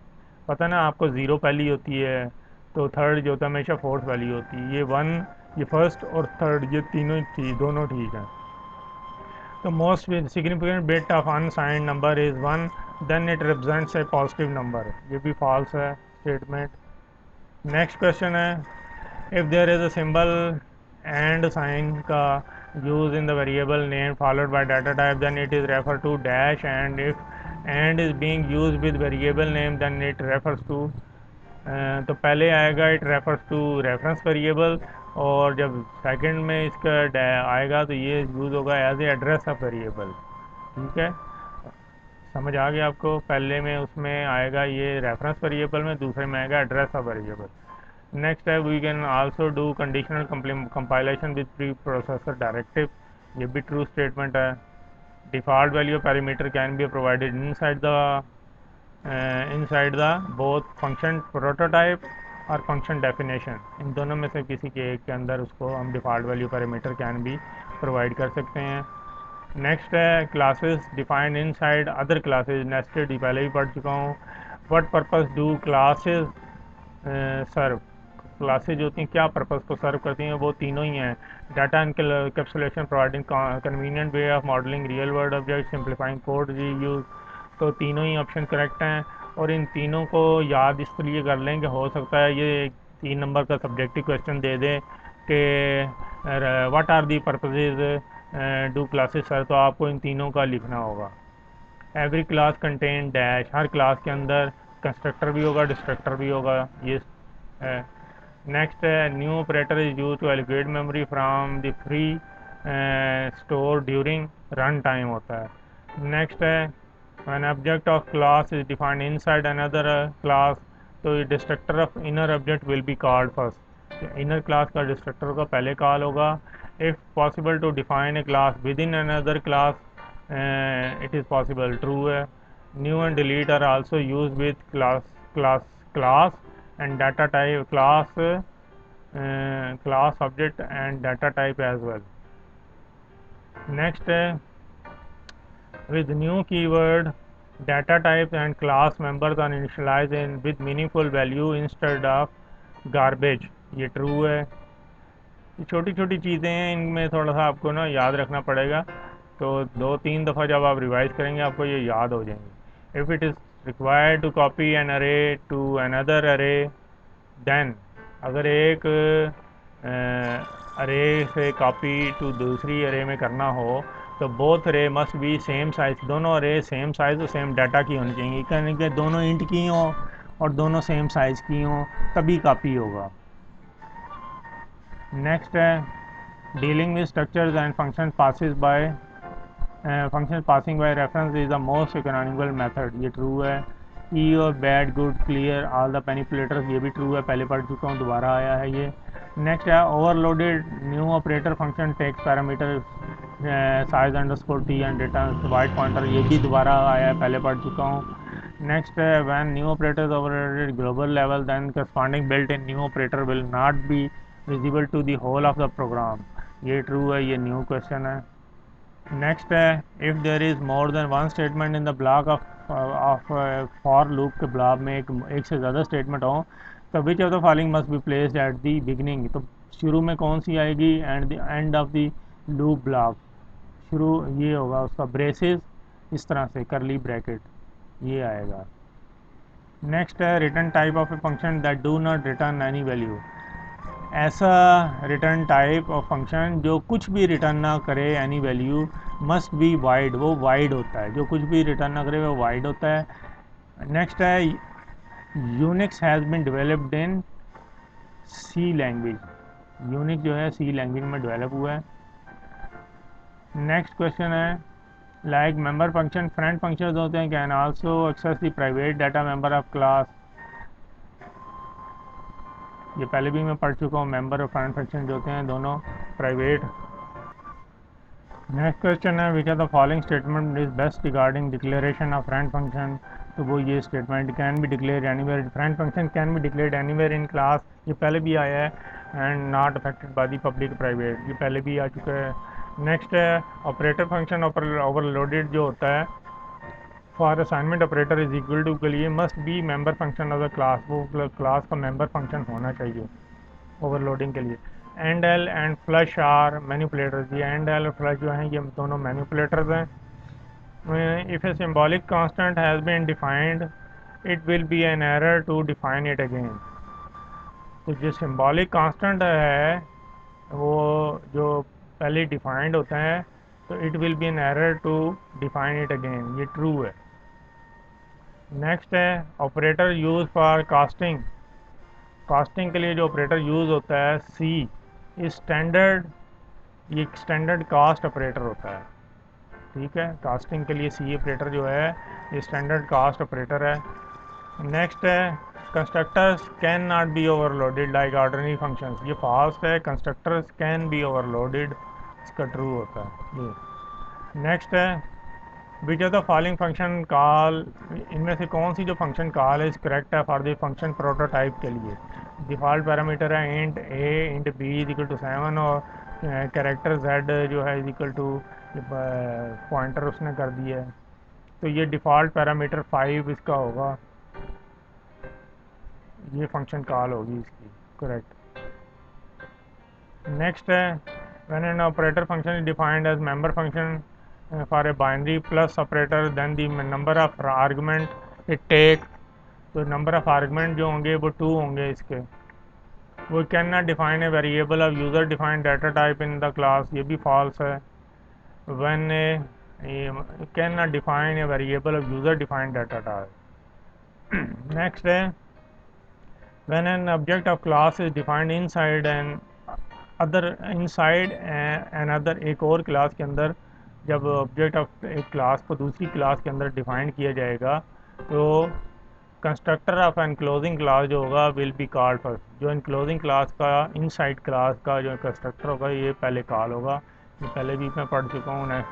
पता ना आपको ज़ीरो पहली होती है, तो थर्ड जो होता है हमेशा फोर्थ वैल्यू होती है, ये 1, ये फर्स्ट और थर्ड, ये तीनों दोनों ठीक हैं। तो most significant bit of unsigned number is 1 then it represents a positive number, ये भी फॉल्स है स्टेटमेंट। नेक्स्ट क्वेश्चन है if there is a symbol and sign का use in the variable name followed by data type then it is refer to dash, and if and is being use with variable name then it refers to, तो पहले आएगा it refers to reference variable, और जब सेकंड में इसका आएगा तो ये यूज़ होगा as a address of variable. ठीक है, समझ आ गया आपको? पहले में उसमें आएगा ये रेफरेंस वेरिएबल में, दूसरे में आएगा एड्रेस ऑफ वेरिएबल। नेक्स्ट है we can also do conditional compilation with preprocessor directive, ये भी ट्रू स्टेटमेंट है। Default value parameter can be provided inside the both function prototype और फंक्शन डेफिनेशन, इन दोनों में से किसी के एक के अंदर उसको हम डिफ़ॉल्ट वैल्यू पैरामीटर कैन भी प्रोवाइड कर सकते हैं। नेक्स्ट है classes defined inside other classes, nested पहले भी पढ़ चुका हूँ। What purpose do classes serve, classes जो होती हैं क्या पर्पस को सर्व करती हैं, वो तीनों ही हैं। Data encapsulation providing convenient way of modelling real world object simplifying code reuse, तो तीनों ही ऑप्शन करेक्ट हैं। और इन तीनों को याद इसलिए कर लें कि हो सकता है ये 3 नंबर का सब्जेक्टिव क्वेश्चन दे दें कि what are the purposes do classes serve, तो आपको इन तीनों का लिखना होगा। एवरी क्लास कंटेन डैश, हर क्लास के अंदर कंस्ट्रक्टर भी होगा डिस्ट्रक्टर भी होगा, ये है। नेक्स्ट है new operator is use to allocate memory from the free store during run time होता है। नेक्स्ट है an object of class is defined inside another class, तो destructor of inner object will be called first, inner class का डिस्ट्रक्टर का पहले कॉल होगा। If possible to define a class within another class it is possible, true है। New and delete are also use with class and data type, class object and data type as well. Next है with new keyword data types and class members are initialized in with meaningful value instead of garbage, ये true है। ये छोटी छोटी चीज़ें हैं, इनमें थोड़ा सा आपको ना याद रखना पड़ेगा, तो 2-3 दफ़ा जब आप रिवाइज करेंगे आपको ये याद हो जाएंगे। If it is required to copy an array to another array then, अगर एक अरे से कॉपी टू दूसरी अरे में करना हो तो बोथ अरे मस्ट बी सेम साइज, दोनों अरे सेम साइज और सेम डाटा की होनी चाहिए, यानी कि दोनों इंट की हों और दोनों सेम साइज़ की हों तभी कॉपी होगा। नेक्स्ट है dealing with structures and function passing by reference is the most economical method, ये ट्रू है। ई और bad good clear all the manipulators, ये भी ट्रू है, पहले पढ़ चुका हूँ, दोबारा आया है ये। नेक्स्ट है overloaded new operator function takes parameter size underscore T and return void pointer, ये भी दोबारा आया है, पहले पढ़ चुका हूँ। नेक्स्ट है when new operators overloaded global level then corresponding built in new operator will not be visible to the whole of the program, ये ट्रू है, ये न्यू क्वेश्चन है। नेक्स्ट है if there is more than one statement in the block of for loop के ब्लॉक में एक से ज़्यादा स्टेटमेंट हो तो which of the following must be placed at the beginning, तो शुरू में कौन सी आएगी and the end of the loop block, शुरू ये होगा उसका ब्रेसेस, इस तरह से करली ब्रैकेट ये आएगा। नेक्स्ट है return type of a function that do not return any value, ऐसा रिटर्न टाइप ऑफ फंक्शन जो कुछ भी रिटर्न ना करे any value must be wide, वो वाइड होता है, जो कुछ भी रिटर्न ना करे वो वाइड होता है। नेक्स्ट है Unix has been developed in C language, Unix जो है सी लैंग्वेज में डेवलप हुआ है। नेक्स्ट क्वेश्चन है like member function friend function होते हैं can also access the private data member of class, ये पहले भी मैं पढ़ चुका हूँ, मेंबर और फ्रेंड फंक्शन जो होते हैं दोनों प्राइवेट। नेक्स्ट क्वेश्चन है which are the following statement is best regarding declaration of friend function, तो वो ये statement can be declare anywhere, friend function can be declare anywhere in class, ये पहले भी आया है। And not affected by the public private, ये पहले भी आ चुका है। नेक्स्ट है ऑपरेटर फंक्शन ओवरलोडेड जो होता है for assignment operator is equal to के लिए must be member function of the class, वो क्लास का मेंबर फंक्शन होना चाहिए ओवरलोडिंग के लिए। Endl and flush are manipulators, ये एंड एल और फ्लश जो हैं ये दोनों मैनिपुलेटर्स हैं। If a symbolic constant has been defined, it will be an error to define it again. तो जो symbolic constant है वो जो पहले डिफाइंड होता है तो it will be an error to define it again, ये ट्रू है। नेक्स्ट है operator use for casting. Casting के लिए जो ऑपरेटर यूज़ होता है सी इस स्टैंडर्ड, ये स्टैंडर्ड कास्ट ऑपरेटर होता है। ठीक है, कास्टिंग के लिए सी ऑपरेटर जो है ये स्टैंडर्ड कास्ट ऑपरेटर है। नेक्स्ट है constructors can not B overloaded like ordinary functions, ये फॉल्स है। कंस्ट्रक्टर्स कैन बी ओवरलोडेड, इसका ट्रू होता है ये। नेक्स्ट है which of the following function call, इनमें से कौन सी जो फंक्शन कॉल है इस करेक्ट है फॉर द फंक्शन प्रोटोटाइप के लिए। डिफ़ॉल्ट पैरामीटर है int a int b is equal to 7 और कैरेक्टर जेड जो है इज इक्वल टू पॉइंटर उसने कर दिया है, तो ये डिफ़ॉल्ट पैरामीटर 5 इसका होगा, ये फंक्शन कॉल होगी इसकी करेक्ट। नेक्स्ट है when an operator function is defined as member function for a binary plus operator then the number of argument it take, तो नंबर ऑफ आर्गुमेंट जो होंगे वो 2 होंगे इसके। वो can not define a variable of user defined data type in the class, ये भी फॉल्स है। When a can not define a variable of user defined data type. Next है when an object of class is defined inside an other inside another, एक और क्लास के अंदर जब ऑब्जेक्ट ऑफ एक क्लास को दूसरी क्लास के अंदर डिफाइन किया जाएगा तो कंस्ट्रक्टर ऑफ एनक्लोजिंग क्लास जो होगा विल बी कॉल्ड फर्स्ट। जो एनक्लोजिंग क्लास का इनसाइड क्लास का जो कंस्ट्रक्टर होगा ये पहले कॉल होगा, ये पहले भी मैं पढ़ चुका हूँ।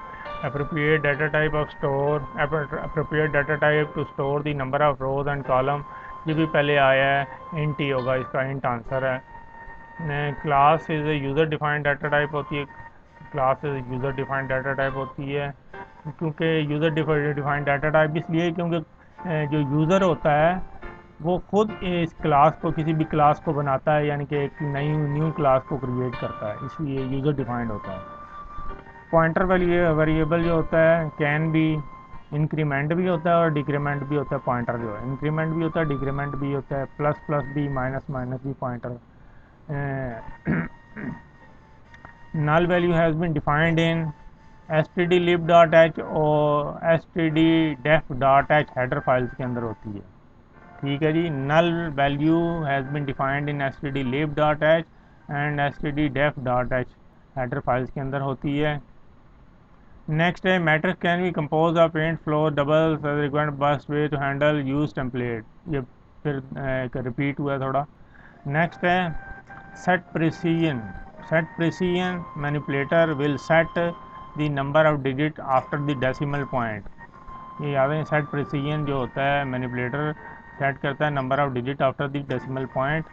appropriate data type of store, appropriate data type to store the number of rows and column, ये भी पहले आया है, इंट ही होगा इसका, इंट आंसर है। Class is a user defined data type होती है, class is user defined data type होती है, क्योंकि यूज़र डिफाइंड डाटा टाइप इसलिए क्योंकि जो यूज़र होता है वो खुद इस क्लास को किसी भी क्लास को बनाता है, यानी कि एक न्यू क्लास को क्रिएट करता है, इसलिए यूज़र डिफाइंड होता है। पॉइंटर वेरिएबल जो होता है कैन बी इंक्रीमेंट भी होता है और डिक्रीमेंट भी होता है। पॉइंटर जो है इंक्रीमेंट भी होता है डिक्रीमेंट भी होता है, प्लस प्लस भी माइनस माइनस भी pointer. null value has been defined in stdlib.h और stddef.h हेडर फाइल्स के अंदर होती है। ठीक है जी, null value has been defined in stdlib.h and stddef.h header files के अंदर होती है। नेक्स्ट है matrix can be compose of int float doubles required best way to handle use template, ये फिर रिपीट हुआ है थोड़ा। नेक्स्ट है set precision, set precision manipulator will set the number of digit after the decimal point, ये याद है। सेट प्रिसीजन जो होता है मैनिपुलेटर सेट करता है number of digit after the decimal point.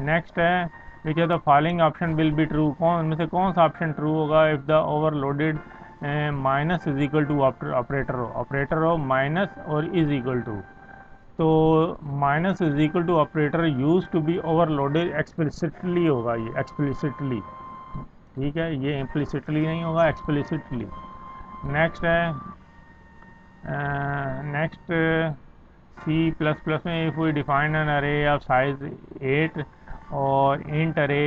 Next है which of the following option will be true, कौन उनमें से कौन सा ऑप्शन ट्रू होगा if the overloaded minus is equal to operator हो माइनस और इज इक्वल टू, तो minus is equal to operator use to be overloaded explicitly होगा, ये एक्सप्लिसिटली। ठीक है, ये इम्प्लिसिटली नहीं होगा, एक्सप्लिसिटली। नेक्स्ट है नेक्स्ट सी प्लस प्लस में if we define an array of size 8 और इंट अरे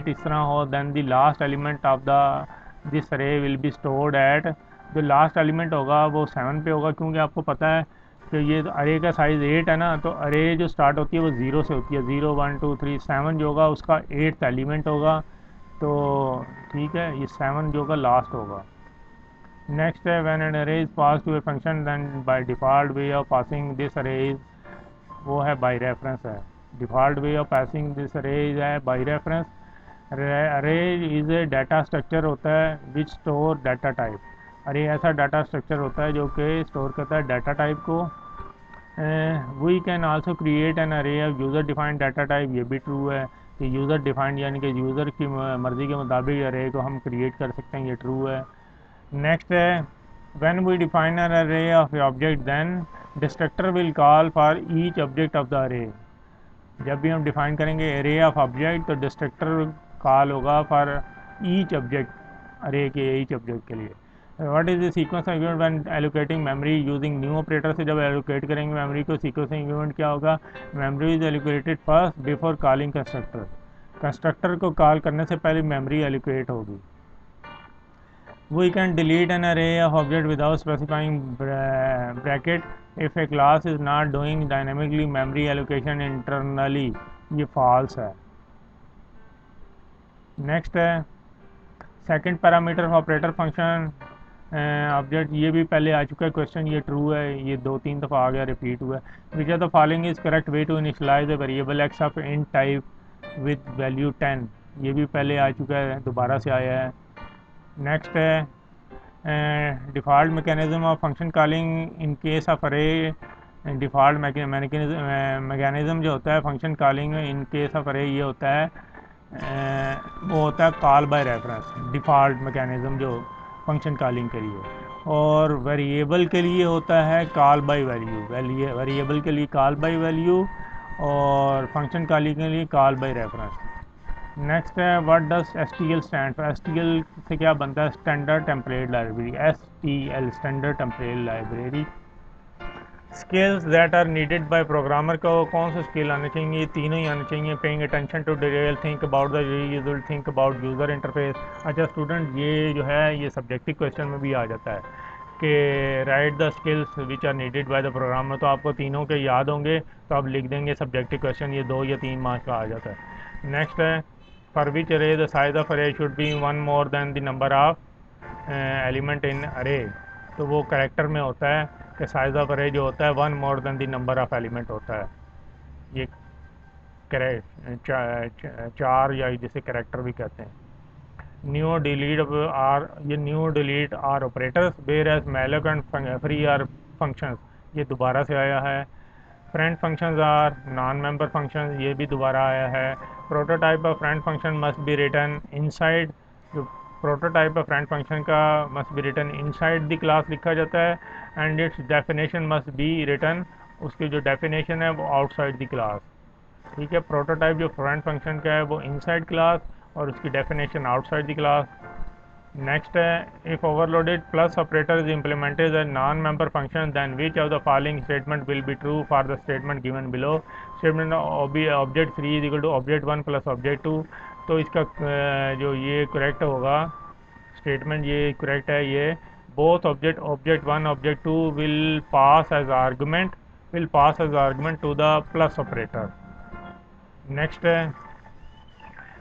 8 इस तरह हो then the last element of the this array will be stored at, जो लास्ट एलिमेंट होगा वो 7 पे होगा, क्योंकि आपको पता है कि ये अरे का साइज़ 8 है ना, तो अरे जो स्टार्ट होती है वो 0 से होती है, 0 1 2 3 7 जो होगा उसका 8th एलिमेंट होगा, तो ठीक है ये 7 जो होगा लास्ट होगा। नेक्स्ट है when an array is pass to a function then by default way of passing this array is, वो है बाय रेफरेंस है, default way of passing this array is है by reference. Array is a data structure होता है विच स्टोर डाटा टाइप, अरे ऐसा डाटा स्ट्रक्चर होता है जो कि स्टोर करता है डाटा टाइप को। We can also create an array of user defined data type, ये भी ट्रू है कि यूज़र डिफाइंड यानी कि यूज़र की मर्ज़ी के मुताबिक अरे को हम क्रिएट कर सकते हैं, ये ट्रू है। नेक्स्ट है when we define an array of object then destructor will call for each object of the array, जब भी हम डिफाइन करेंगे अरे ऑफ ऑब्जेक्ट तो डिस्ट्रक्टर कॉल होगा फॉर ईच ऑब्जेक्ट, अरे के ईच ऑब्जेक्ट के लिए। What is the sequence of event when allocating memory using new operator से जब एलोकेट करेंगे मेमोरी को, सीक्वेंसिंग इवेंट क्या होगा, memory is allocated first before calling constructor, constructor को कॉल करने से पहले मेमोरी एलोकेट होगी। We can delete an array of object without specifying bracket if a class is not doing dynamically memory allocation internally, ये false है। नेक्स्ट है second parameter operator function object, ये भी पहले आ चुका है क्वेश्चन, ये ट्रू है, ये 2-3 दफ़ा आ गया, रिपीट हुआ है। Which are the following is correct way to initialize the variable x of int type with value 10, ये भी पहले आ चुका है, दोबारा से आया है। नेक्स्ट है default mechanism of function calling in case of अरे, डिफ़ॉल्ट मैकेनिज्म जो होता है function calling in case of अरे, ये होता है वो होता है call by reference, default mechanism जो फंक्शन कॉलिंग के लिए। और वेरिएबल के लिए होता है कॉल बाय वैल्यू, वेरिएबल के लिए कॉल बाय वैल्यू और फंक्शन कॉलिंग के लिए कॉल बाय रेफरेंस। नेक्स्ट है what does STL stand for, STL से क्या बनता है, standard template library, STL standard template library. Skills that are needed by programmer को कौन से स्किल आने चाहिए, ये तीनों ही आने चाहिए। Paying attention to detail, think about the user, think about user interface. अच्छा स्टूडेंट, ये जो है ये सब्जेक्टिव क्वेश्चन में भी आ जाता है कि write the skills which are needed by the programmer, तो आपको तीनों के याद होंगे तो आप लिख देंगे सब्जेक्टिव क्वेश्चन, ये 2 या 3 मार्क्स का आ जाता है। नेक्स्ट है फॉर विच अरे द साइज ऑफ अरे should be 1 more than the number of element in अरे, तो वो करेक्टर में होता है कि साइज ऑफ अरे जो होता है 1 more than the number of element होता है, ये चार या जिसे करेक्टर भी कहते हैं। न्यू डिलीट आर, ये new delete are operators, whereas malloc and free are functions, ये दोबारा से आया है। Friend functions are non member functions, ये भी दोबारा आया है। Prototype of friend function must be written inside, जो प्रोटोटाइप ऑफ फ्रेंड फंक्शन का must be written inside the class लिखा जाता है, and its definition must be written, उसकी जो डेफिनेशन है वो आउटसाइड द क्लास। ठीक है, प्रोटोटाइप जो फ्रेंड फंक्शन का है वो इनसाइड क्लास और उसकी definition outside the class. Next है if overloaded plus operator is implemented as non member function then which of the following statement will be true for the statement given below. Statement object 3 is equal to object 1 plus object 2, तो इसका जो ये करेक्ट होगा स्टेटमेंट, ये करेक्ट है, ये both object 1 object 2 will pass as argument to the plus operator. Next है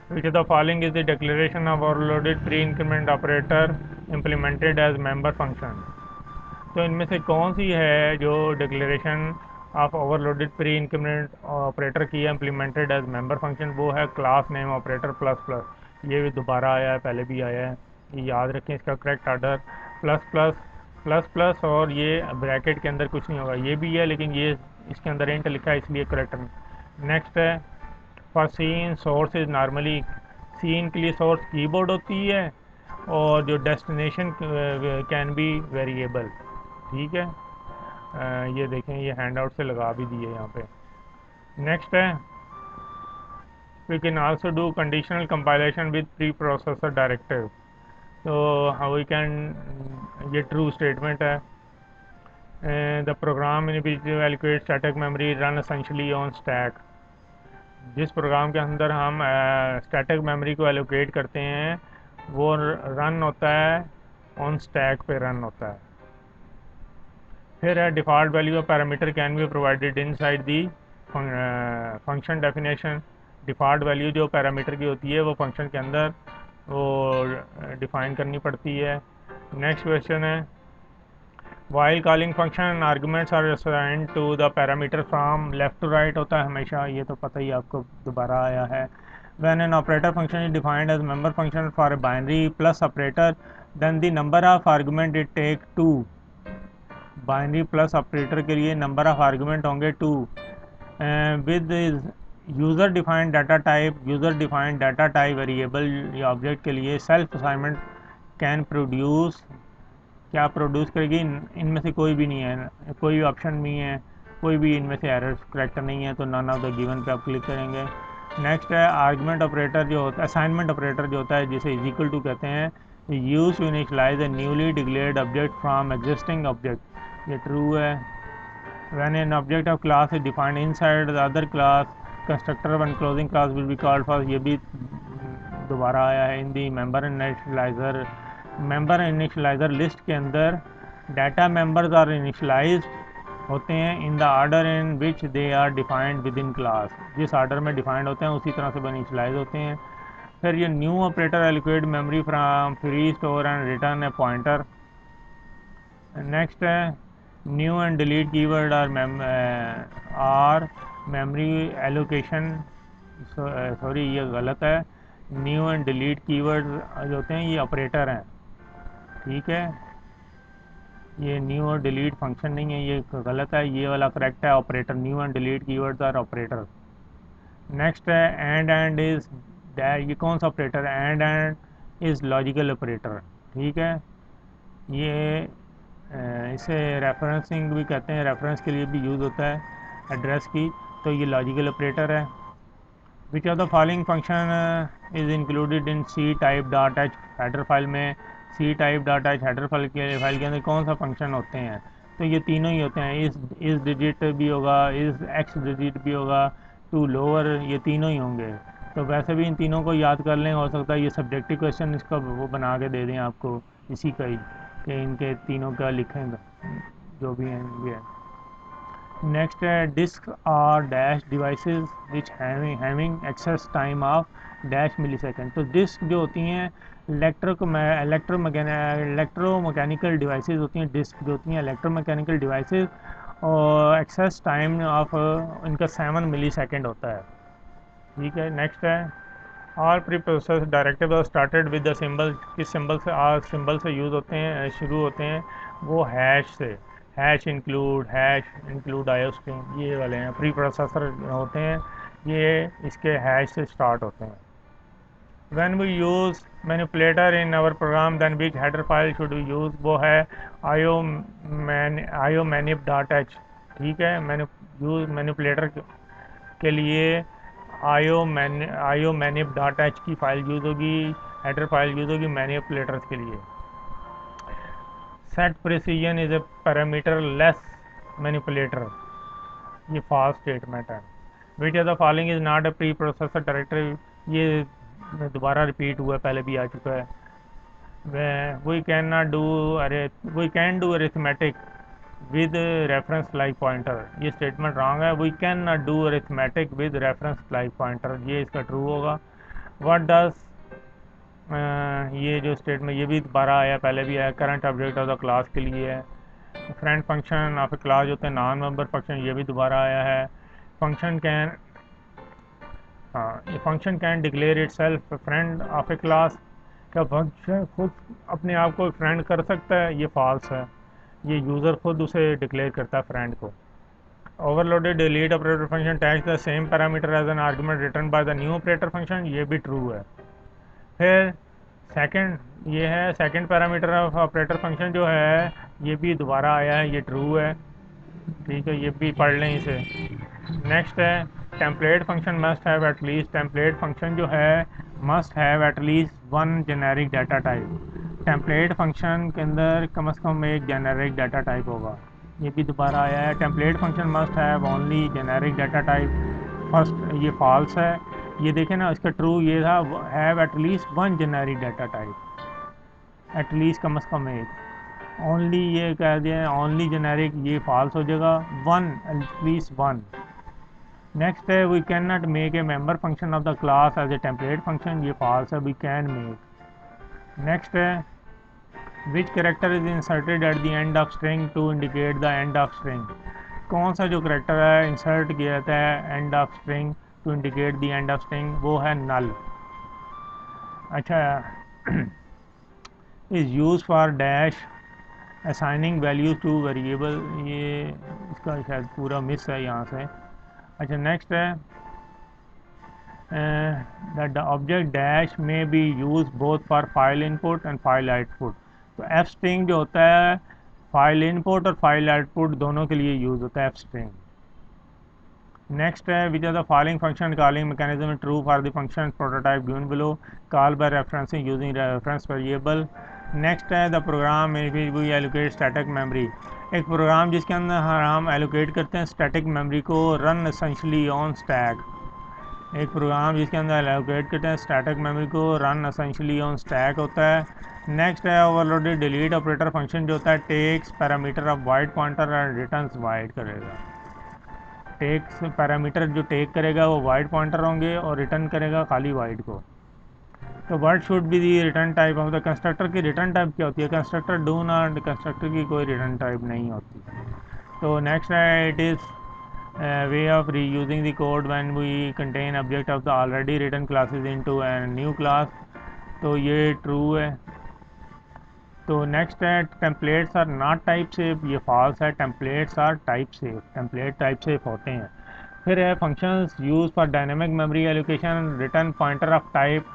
which of the following is the declaration of overloaded pre-increment operator implemented as member function, तो इनमें से कौन सी है जो declaration of overloaded pre increment operator की है इम्प्लीमेंटेड एज मेंबर फंक्शन, वो है class name operator plus plus, ये भी दोबारा आया है, पहले भी आया है, ये याद रखें इसका correct order plus plus plus plus, और ये ब्रैकेट के अंदर कुछ नहीं होगा, ये भी है लेकिन ये इसके अंदर इंट लिखा है इसलिए करेक्ट है। नेक्स्ट है for cin source is normally, cin के लिए सोर्स कीबोर्ड होती है और जो डेस्टिनेशन कैन बी वेरिएबल। ठीक है, ये देखें ये हैंड आउट से लगा भी दिए यहाँ पे। नेक्स्ट है we can also do conditional compilation with preprocessor directive, तो वी कैन, ये ट्रू स्टेटमेंट है। The program in which allocate static memory run essentially on stack, जिस प्रोग्राम के अंदर हम स्टैटिक मेमोरी को एलोकेट करते हैं वो रन होता है ऑन स्टैक पे रन होता है। फिर है default value of parameter can be provided inside the function definition, default value जो पैरामीटर की होती है वो फंक्शन के अंदर वो डिफ़ाइन करनी पड़ती है। नेक्स्ट क्वेश्चन है while calling function arguments are assigned to the parameter from left to right होता है हमेशा, ये तो पता ही आपको दोबारा आया है। When an operator function is defined as member function for a binary plus operator then the number of argument it take 2, binary plus operator के लिए नंबर ऑफ आर्गूमेंट होंगे 2। With user defined data type variable या ऑब्जेक्ट के लिए सेल्फ असाइनमेंट कैन प्रोड्यूस, क्या प्रोड्यूस करेगी, इनमें से कोई भी नहीं है, कोई भी ऑप्शन नहीं है, कोई भी इनमें से एरर करेक्ट नहीं है, तो नन ऑफ द गिवन पे आप क्लिक करेंगे। नेक्स्ट है आर्गुमेंट ऑपरेटर जो होता है, असाइनमेंट ऑपरेटर जो होता है जिसे इज इक्वल टू कहते हैं, use to initialize a newly declared object from existing object, ये ट्रू है। When an object of class is defined inside the other class constructor one closing class will be called for, ये भी दोबारा आया है। इन दी मेंबर इनिशलाइजर लिस्ट के अंदर डाटा मेंबर्स आर इनिशलाइज्ड होते हैं in the order in which they are defined within class, जिस ऑर्डर में डिफाइंड होते हैं उसी तरह से इनिशलाइज होते हैं। फिर ये new operator allocate memory from free store and return a pointer. Next है new and delete keyword are memory allocation, sorry ये गलत है। न्यू एंड डिलीट कीवर्ड जो होते हैं ये ऑपरेटर हैं, ठीक है। ये न्यू और डिलीट फंक्शन नहीं है, ये गलत है, ये वाला करेक्ट है, operator. New and delete keywords are operator. Next है एंड इज दैट, ये कौन सा ऑपरेटर है? एंड इज लॉजिकल ऑपरेटर, ठीक है। ये इसे रेफरेंसिंग भी कहते हैं, रेफरेंस के लिए भी यूज़ होता है एड्रेस की, तो ये लॉजिकल ऑपरेटर है। Which of the following function is included in ctype dot h header file में? Ctype dot h header file के अंदर कौन सा फंक्शन होते हैं? तो ये तीनों ही होते हैं। इस डिजिट भी होगा, इस एक्स डिजिट भी होगा, टू लोअर, ये तीनों ही होंगे। तो वैसे भी इन तीनों को याद कर लें, हो सकता है ये सब्जेक्टिव क्वेश्चन इसका वो बना के दे दें आपको इसी का ही, कि इनके तीनों का लिखें जो भी हैं ये। नेक्स्ट है disk are dash devices which having access time of dash millisecond. तो डिस्क जो होती हैं इलेक्ट्रोमैकेनिकल डिवाइसेस होती हैं, डिस्क जो होती हैं इलेक्ट्रोमैकेनिकल डिवाइसेस, और एक्सेस टाइम ऑफ इनका 7 मिली सेकेंड होता है, ठीक है। नेक्स्ट है all pre process directive started with the symbol, किस सिंबल से? आर सिंबल से यूज़ होते हैं, शुरू होते हैं वो हैश से। हैश इंक्लूड आयो स्ट्रिंग, ये वाले हैं प्री प्रोसेसर होते हैं, ये इसके हैश से स्टार्ट होते हैं। When we use manipulator in our program then which header file should we use? वो है आयो मैनिप डॉट एच, ठीक है। मैनिपुलेटर के लिए आयो मैनिप डॉट एच की फाइल यूज़ होगी, हेडर फाइल यूज़ होगी मैनिपुलेटर्स के लिए। Set precision is a parameterless manipulator, ये फॉल्स स्टेटमेंट है। Which of the following is not a preprocessor directory, ये दोबारा रिपीट हुआ, पहले भी आ चुका है। We can do arithmetic with reference like pointer, ये स्टेटमेंट रॉन्ग है। We can not do arithmetic with reference like pointer, ये इसका ट्रू होगा। व्हाट डज, ये जो स्टेटमेंट ये भी दोबारा आया, पहले भी आया, current object of the class के लिए है। Friend function of a class होते हैं नॉन मेंबर फंक्शन, ये भी दोबारा आया है। फंक्शन कैन, हाँ, ये function can declare it self friend of a class, क्या फंक्शन खुद अपने आप को फ्रेंड कर सकता है? ये फॉल्स है, ये यूज़र खुद उसे डिक्लेयर करता है फ्रेंड को। Overloaded delete operator function takes the same parameter as an argument return by the new operator function, ये भी ट्रू है। फिर सेकंड, ये है second parameter of operator function जो है, ये भी दोबारा आया है, ये ट्रू है, ठीक है, ये भी पढ़ लें इसे। नेक्स्ट है template function must have at least, template function जो है must have at least one generic data type, template function के अंदर कम से कम एक जेनेरिक डाटा टाइप होगा, ये भी दोबारा आया है। Template function must have only generic data type, first ये फॉल्स है, ये देखें ना, इसका ट्रू ये था have at least one generic data type, at least कम से कम एक, ओनली ये कह दिया ओनली जेनेरिक, ये फॉल्स हो जाएगा, वन एटलीस्ट वन। नेक्स्ट है we can not make a member function of the class as a template function, ये फॉल्स है, वी कैन मेक। नेक्स्ट है which character is inserted at the end of string to indicate the end of string, कौन सा जो करेक्टर है इंसर्ट किया जाता है end of string to indicate the end of string? वो है नल। अच्छा, is use for dash assigning values two variable, ये इसका शायद पूरा मिस है यहाँ से। अच्छा, नेक्स्ट है दैट द ऑब्जेक्ट डैश में B use both for file input and file output, तो एफ स्ट्रिंग जो होता है फाइल इनपुट और फाइल आउटपुट दोनों के लिए यूज़ होता है एफ स्ट्रिंग। नेक्स्ट है which are the following function calling mechanism true for the function prototype given below, call by referencing using reference variable. Next है the program in which we allocate static memory, एक प्रोग्राम जिसके अंदर हम एलोकेट करते हैं स्टैटिक मेमोरी को, रन एसेंशियली ऑन स्टैक। एक प्रोग्राम जिसके अंदर एलोकेट करते हैं स्टैटिक मेमोरी को, रन एसेंशियली ऑन स्टैक होता है। नेक्स्ट है ओवरलोडेड डिलीट ऑपरेटर फंक्शन जो होता है takes parameter of void pointer and returns void करेगा। टेक्स पैरामीटर जो टेक करेगा वो वाइड पॉइंटर होंगे और रिटर्न करेगा खाली वाइड को। तो what should be the return type of the constructor की रिटर्न टाइप क्या होती है? कंस्ट्रक्टर डू नॉट, कंस्ट्रक्टर की कोई रिटर्न टाइप नहीं होती। तो नेक्स्ट है it is way of reusing the code when we contain object of the already return classes into a new class, तो ये ट्रू है। तो नेक्स्ट है templates are not type safe, ये फॉल्स है, templates are type safe, template type safe होते हैं। फिर है functions use for dynamic memory allocation, return pointer of type,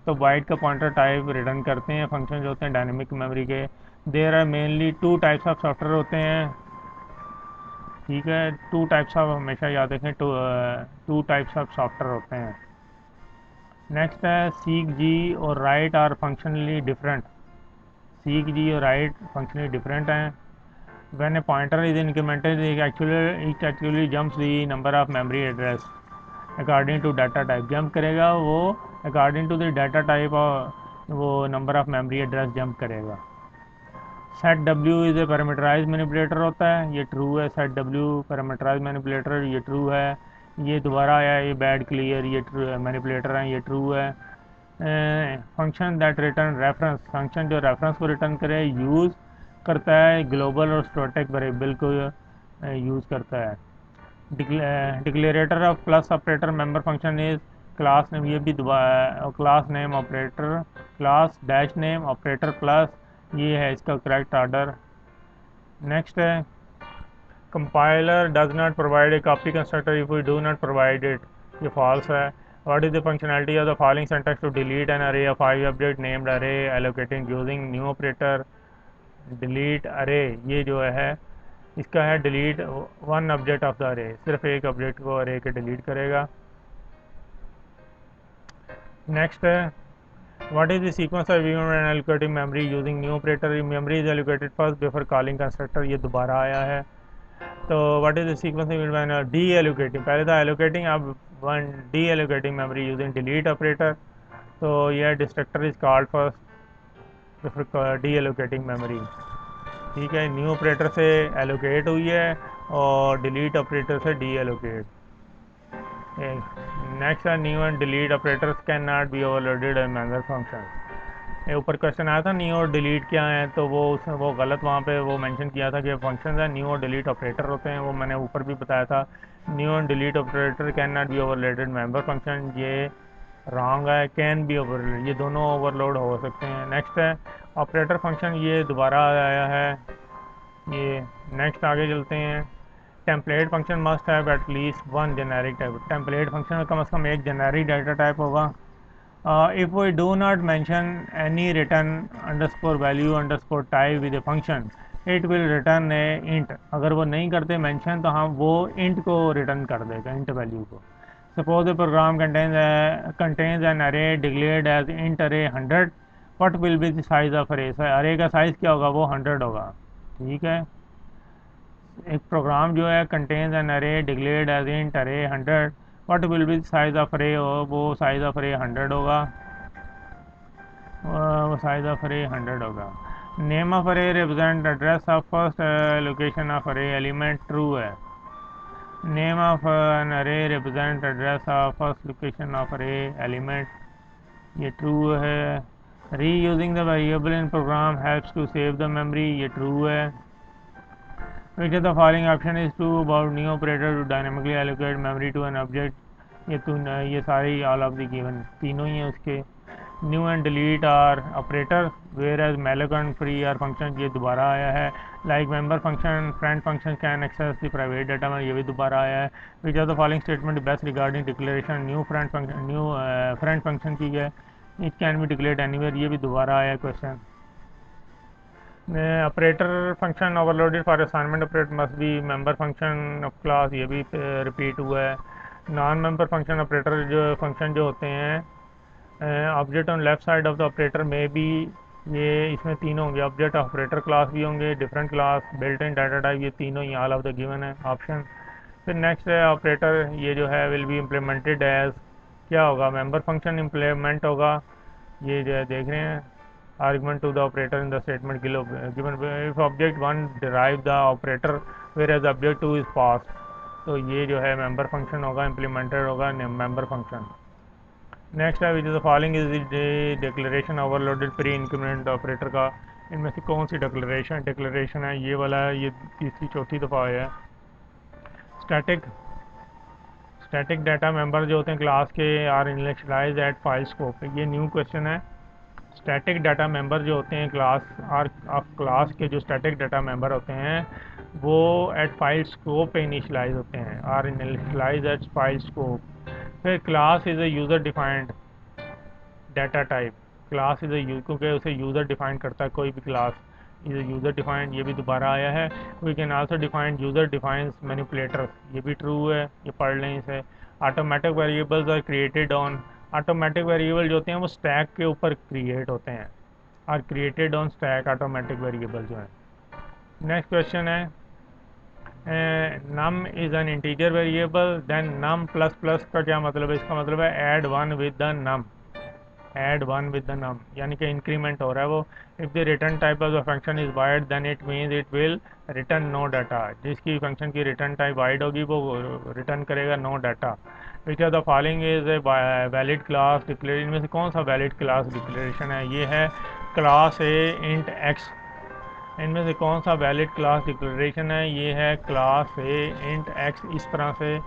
तो बाइट का पॉइंटर टाइप रिटर्न करते हैं फंक्शन जो होते हैं डायनेमिक मेमोरी के। There are mainly two types of software होते हैं, ठीक है, टू टाइप्स ऑफ, हमेशा याद रखें टू टाइप्स ऑफ सॉफ्टवेयर होते हैं। नेक्स्ट है सीक जी और write are functionally different, seek g और राइट फंक्शनली डिफरेंट हैं। When a pointer is incremented it actually jumps the number of memory address according to data type, jump करेगा वो according to the data type वो number of memory address jump करेगा। सेट डब्ल्यू इज़ ए पैरामीटराइज मैनिपुलेटर होता है, ये ट्रू है, सेट डब्ल्यू पैरामीटराइज मैनिपुलेटर ये ट्रू है। ये दोबारा आया, ये बैड क्लियर, ये मैनिपुलेटर है, ये ट्रू है। Function that return reference, function जो रेफरेंस को रिटर्न करे यूज़ करता है ग्लोबल और स्टैटिक वेरिएबल को यूज़ करता है। Declarator of plus operator member function is class name, ये भी class name operator, class dash name operator plus, ये है इसका करेक्ट ऑर्डर। नेक्स्ट है compiler does not provide a copy constructor if we do not provide it, ये फॉल्स है। What is the functionality of the following syntax to delete an array of 5 object named array allocating using new operator. Delete array ये जो है इसका है delete one object of the अरे, सिर्फ एक ऑब्जेक्ट को अरे के डिलीट करेगा। नेक्स्ट है what is the sequence of event and allocating memory using new operator, memory is allocated first before calling constructor, ये दोबारा आया है। तो what is the sequence of event when D allocating, पहले था एलोकेटिंग, अब one D allocating memory using delete operator, तो यह destructor is called first before deallocating memory, ठीक है। न्यू ऑपरेटर से एलोकेट हुई है और डिलीट ऑपरेटर से डी एलोकेट। नेक्स्ट है new and delete operators can not B overloaded in memory function. ऊपर क्वेश्चन आया था न्यू और डिलीट क्या है, तो वो गलत वहाँ पे वो मेंशन किया था कि फंक्शन है न्यू और डिलीट ऑपरेटर होते हैं, वो मैंने ऊपर भी बताया था। New and delete operator can not B overloaded member function, ये रॉन्ग है, कैन बी ओवरलोड, ये दोनों ओवरलोड हो सकते हैं। नेक्स्ट है ऑपरेटर फंक्शन, ये दोबारा आया है ये। नेक्स्ट आगे चलते हैं। Template function must have at least one generic type, template function में कम से कम एक जेनेरिक डाटा टाइप होगा। If we do not mention any return underscore value underscore type with a function it will return a int, अगर वो नहीं करते मेंशन तो हम वो इंट को रिटर्न कर देगा, इंट वैल्यू को। Suppose the program contains an array declared as int array 100, what will be the size of array, array का साइज़ क्या होगा, वो 100 होगा, ठीक है। एक प्रोग्राम जो है contains an array declared as int array 100, what will B size of अरे, वो साइज ऑफ अरे 100 होगा, वो साइज ऑफ अरे 100 होगा। Name of array represent address of first location of array element, true है। Name of an array represent address of first location of array element, ये ट्रू है। Reusing the variable in program helps to save the memory, ये ट्रू है। Which of the following option is true about new operator to dynamically allocate memory to an object, ये सारी all of the given तीनों ही हैं उसके। New and delete are operator whereas malloc and free are function, ये दोबारा आया है। Like member function friend function can access the private data में, ये भी दोबारा आया है। Which of the following statement best regarding declaration new friend function की है, it can be declared anywhere, ये भी दोबारा आया question. Operator function overloaded for assignment operator must be member function of class, ये भी रिपीट हुआ है। नॉन मेंबर फंक्शन ऑपरेटर जो फंक्शन जो होते हैं, object on left side of the operator में भी, ये इसमें तीनों होंगे, ऑब्जेक्ट ऑपरेटर क्लास भी होंगे, different class, built in data type, ये तीनों ही ऑल ऑफ द गिवन है ऑप्शन। फिर नेक्स्ट है ऑपरेटर, ये जो है विल बी इम्प्लीमेंटेड एज, क्या होगा, मेंबर फंक्शन इम्प्लीमेंट होगा, ये जो है देख रहे हैं, argument to the operator in the statement given if object 1 derive the operator whereas object 2 is passed, तो ये जो है मेंबर फंक्शन होगा, इम्प्लीमेंटेड होगा मेंबर फंक्शन। नेक्स्ट है which is the following is declaration overloaded pre increment operator का, इनमें से कौन सी डिक्लेरेशन है, ये वाला है, ये तीसरी चौथी दफ़ा आया है। स्टैटिक स्टैटिक डाटा मेंबर जो होते हैं क्लास के are initialized at file scope, ये न्यू क्वेश्चन है। स्टैटिक डाटा मेंबर जो होते हैं क्लास के जो स्टैटिक डाटा मेंबर होते हैं वो एट फाइल स्कोप पे इनिशियलाइज होते हैं, are initialize at file scope. फिर class is a user defined data type, class is a क्योंकि उसे यूज़र डिफाइन करता है, कोई भी class is a user defined, ये भी दोबारा आया है। We can also define user defines manipulators, ये भी ट्रू है, ये पढ़ लें इसे। Automatic variables are created on, automatic variable जो होते हैं वो स्टैक के ऊपर क्रिएट होते हैं, are created on stack automatic variable जो है। नेक्स्ट क्वेश्चन है num is an integer variable, then num plus plus का क्या मतलब है, इसका मतलब है add one with the num, add one with the num, यानी कि इंक्रीमेंट हो रहा है वो। If the return type of the function is void then it means it will return no data, जिसकी फंक्शन की रिटर्न टाइप वाइड होगी वो रिटर्न करेगा no data. Which are the following is a valid class declaration, इनमें से कौन सा वैलिड क्लास डिक्लेरेशन है, ये है क्लास ए इंट एक्स, इनमें से कौन सा वैलिड क्लास डिक्लेरेशन है, ये है क्लास ए इंट एक्स। इस तरह से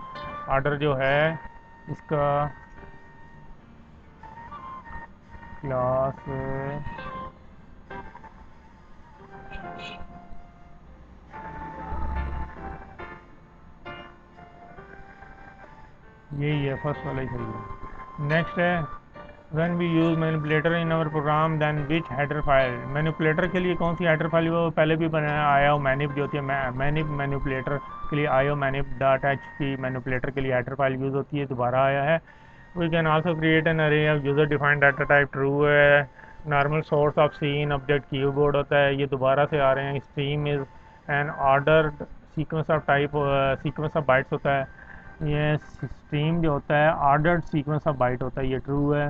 ऑर्डर जो है इसका क्लास यही है, फर्स्ट वाला ही सही है। नेक्स्ट है when we use manipulator in our program then which header file, manipulator के लिए कौन सी हेडर फाइल, वो पहले भी बनाया आया हो, मैनिप जो होती है मैनिप मैनिपुलेटर के लिए iomanip dot H P, manipulator के लिए हेडर फाइल यूज़ होती है, दोबारा आया है। We can also create an array of user defined data type, true है। Normal source of cin object keyboard होता है, ये दोबारा से आ रहे हैं। Stream is an ordered sequence of type, sequence of bytes होता है, ये स्ट्रीम जो होता है ऑर्डर्ड सीक्वेंस ऑफ बाइट होता है, ये ट्रू है।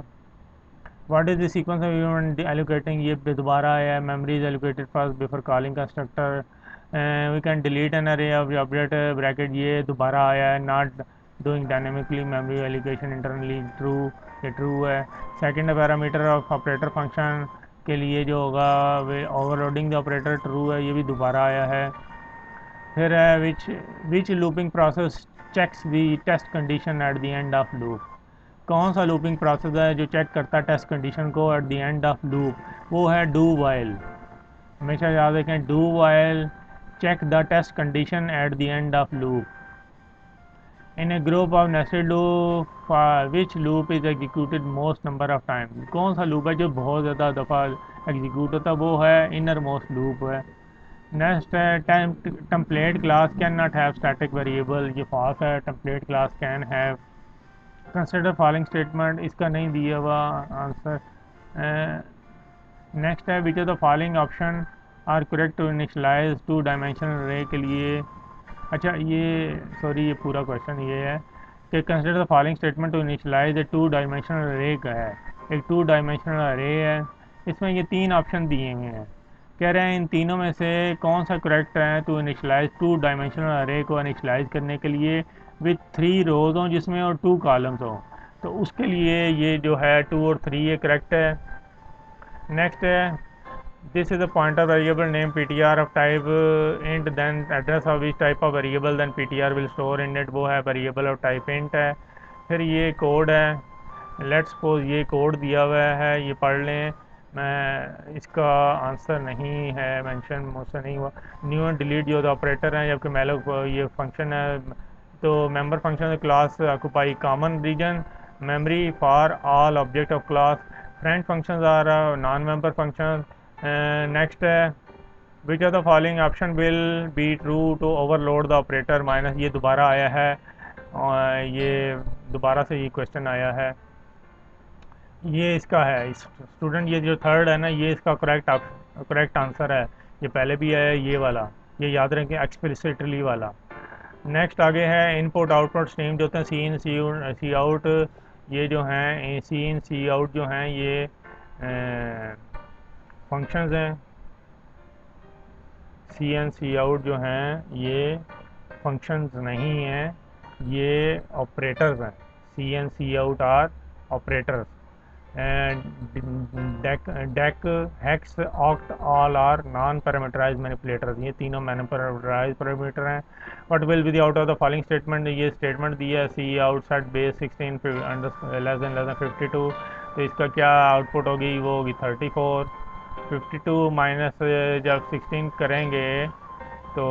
What is the sequence of event allocating, ये दोबारा आया है। Memory is allocated first before calling constructor, we can delete an array of object bracket, ये दोबारा आया है। Not doing dynamically memory allocation internally, true, ये ट्रू है। Second parameter of operator function के लिए जो होगा way overloading the operator, true है, ये भी दोबारा आया है। फिर है which looping process checks the test condition at the end of loop, कौन सा लूपिंग प्रोसेस है जो चेक करता है टेस्ट कंडीशन को at the end of loop, वो है डू वाइल। हमेशा याद रखें, do while check the test condition at the end of loop. In a group of nested loop which loop is executed most number of time, कौन सा लूप है जो बहुत ज़्यादा दफ़ा एग्जीक्यूट होता है, वो है इनर मोस्ट लूप है। नेक्स्ट है template class can not have static variable, ये फॉल्स है, template class can have. Consider following statement, इसका नहीं दिया हुआ आंसर। नेक्स्ट है which of the following option are correct to initialize two dimensional array के लिए। अच्छा ये सॉरी, ये पूरा क्वेश्चन ये है कि consider the following statement to initialize a two dimensional array का है, एक टू डायमेंशनल अरे है, इसमें ये तीन ऑप्शन दिए हुए हैं, कह रहे हैं इन तीनों में से कौन सा करेक्ट है टू इनिशलाइज टू डायमेंशनल अरे को इनिशलाइज करने के लिए विथ 3 रोज हों जिसमें और 2 कॉलम्स हों, तो उसके लिए ये जो है 2 और 3 ये करेक्ट है। नेक्स्ट है this is a pointer variable name ptr of type int then address of which type of variable then ptr will store in it, वो है वेरिएबल ऑफ टाइप इंट है। फिर ये कोड है, लेट्स सपोज ये कोड दिया हुआ है, ये पढ़ लें, मैं इसका आंसर नहीं है मेंशन मुझसे नहीं हुआ। न्यू एंड डिलीट जो ऑपरेटर हैं, जबकि मैलोक ये फंक्शन है, तो member function class occupy common region memory for all object of class. Friend functions are non member function. Next है which of the following option will be true to overload the operator minus, ये दोबारा आया है और ये दोबारा से ये क्वेश्चन आया है। ये इसका है स्टूडेंट, ये जो थर्ड है ना, ये इसका करेक्ट आंसर है। ये पहले भी है ये वाला, ये याद रखें, एक्सप्लिसिटली वाला। नेक्स्ट आगे है इनपुट आउटपुट स्ट्रीम जो होते हैं, सी इन सी आउट, ये जो हैं सी इन सी आउट जो हैं ये फंक्शंस हैं। सी इन सी आउट जो हैं ये फंक्शंस नहीं हैं, ये ऑपरेटर्स हैं। Cin cout are operators. Dec hex oct all are non parameterize manipulators, ये तीनों पैरामीटराइज पैरामीटर हैं। What will be the out of the following statement, ये स्टेटमेंट दिया है cout set base 16 less than 52, तो इसका क्या आउटपुट होगी, वो होगी 34। 52 माइनस जब 16 करेंगे तो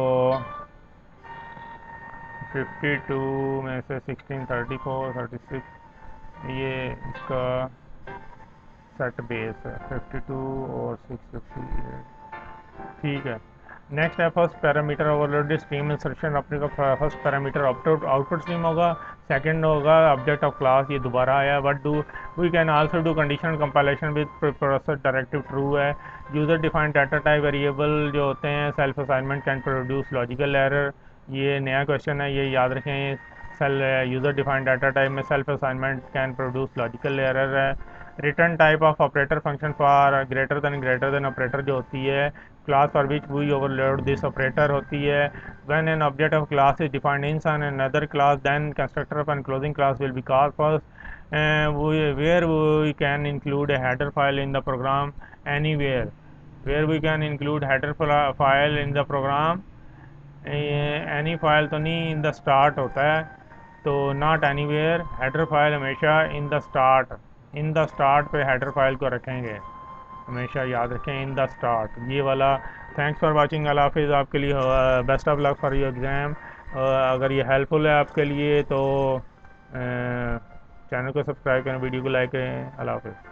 52 में से 16 34 36, ये इसका सेट बेस है 52 और 658। ठीक है। नेक्स्ट है first parameter overloaded stream insertion, अपने का फर्स्ट पैरामीटर आउटपुट स्ट्रीम होगा, सेकंड होगा ऑब्जेक्ट ऑफ क्लास, ये दोबारा आया। But do we can also do conditional compilation with process directive true है। User defined data type variable जो होते हैं self assignment can produce logical error, ये नया क्वेश्चन है, ये याद रखें। यूज़र डिफाइंड डाटा टाइप में self assignment can produce logical error है। Return type of operator function for greater than operator जो होती है, class for which we overload this operator होती है। When an object of class is defined inside another class then constructor of enclosing class will be called first where we can include a header file in the program anywhere, where we can include header file in the program, any file तो नहीं, इन द स्टार्ट होता है, तो नॉट एनीवेयर। हेडर फाइल हमेशा in the start, in the start पे हेडर फाइल को रखेंगे, हमेशा याद रखें इन द स्टार्ट, ये वाला। थैंक्स फॉर वाचिंग, अल्लाह हाफिज़। आपके लिए best of luck for your exam. अगर ये हेल्पफुल है आपके लिए तो चैनल को सब्सक्राइब करें, वीडियो को लाइक करें। अल्लाह हाफिज़।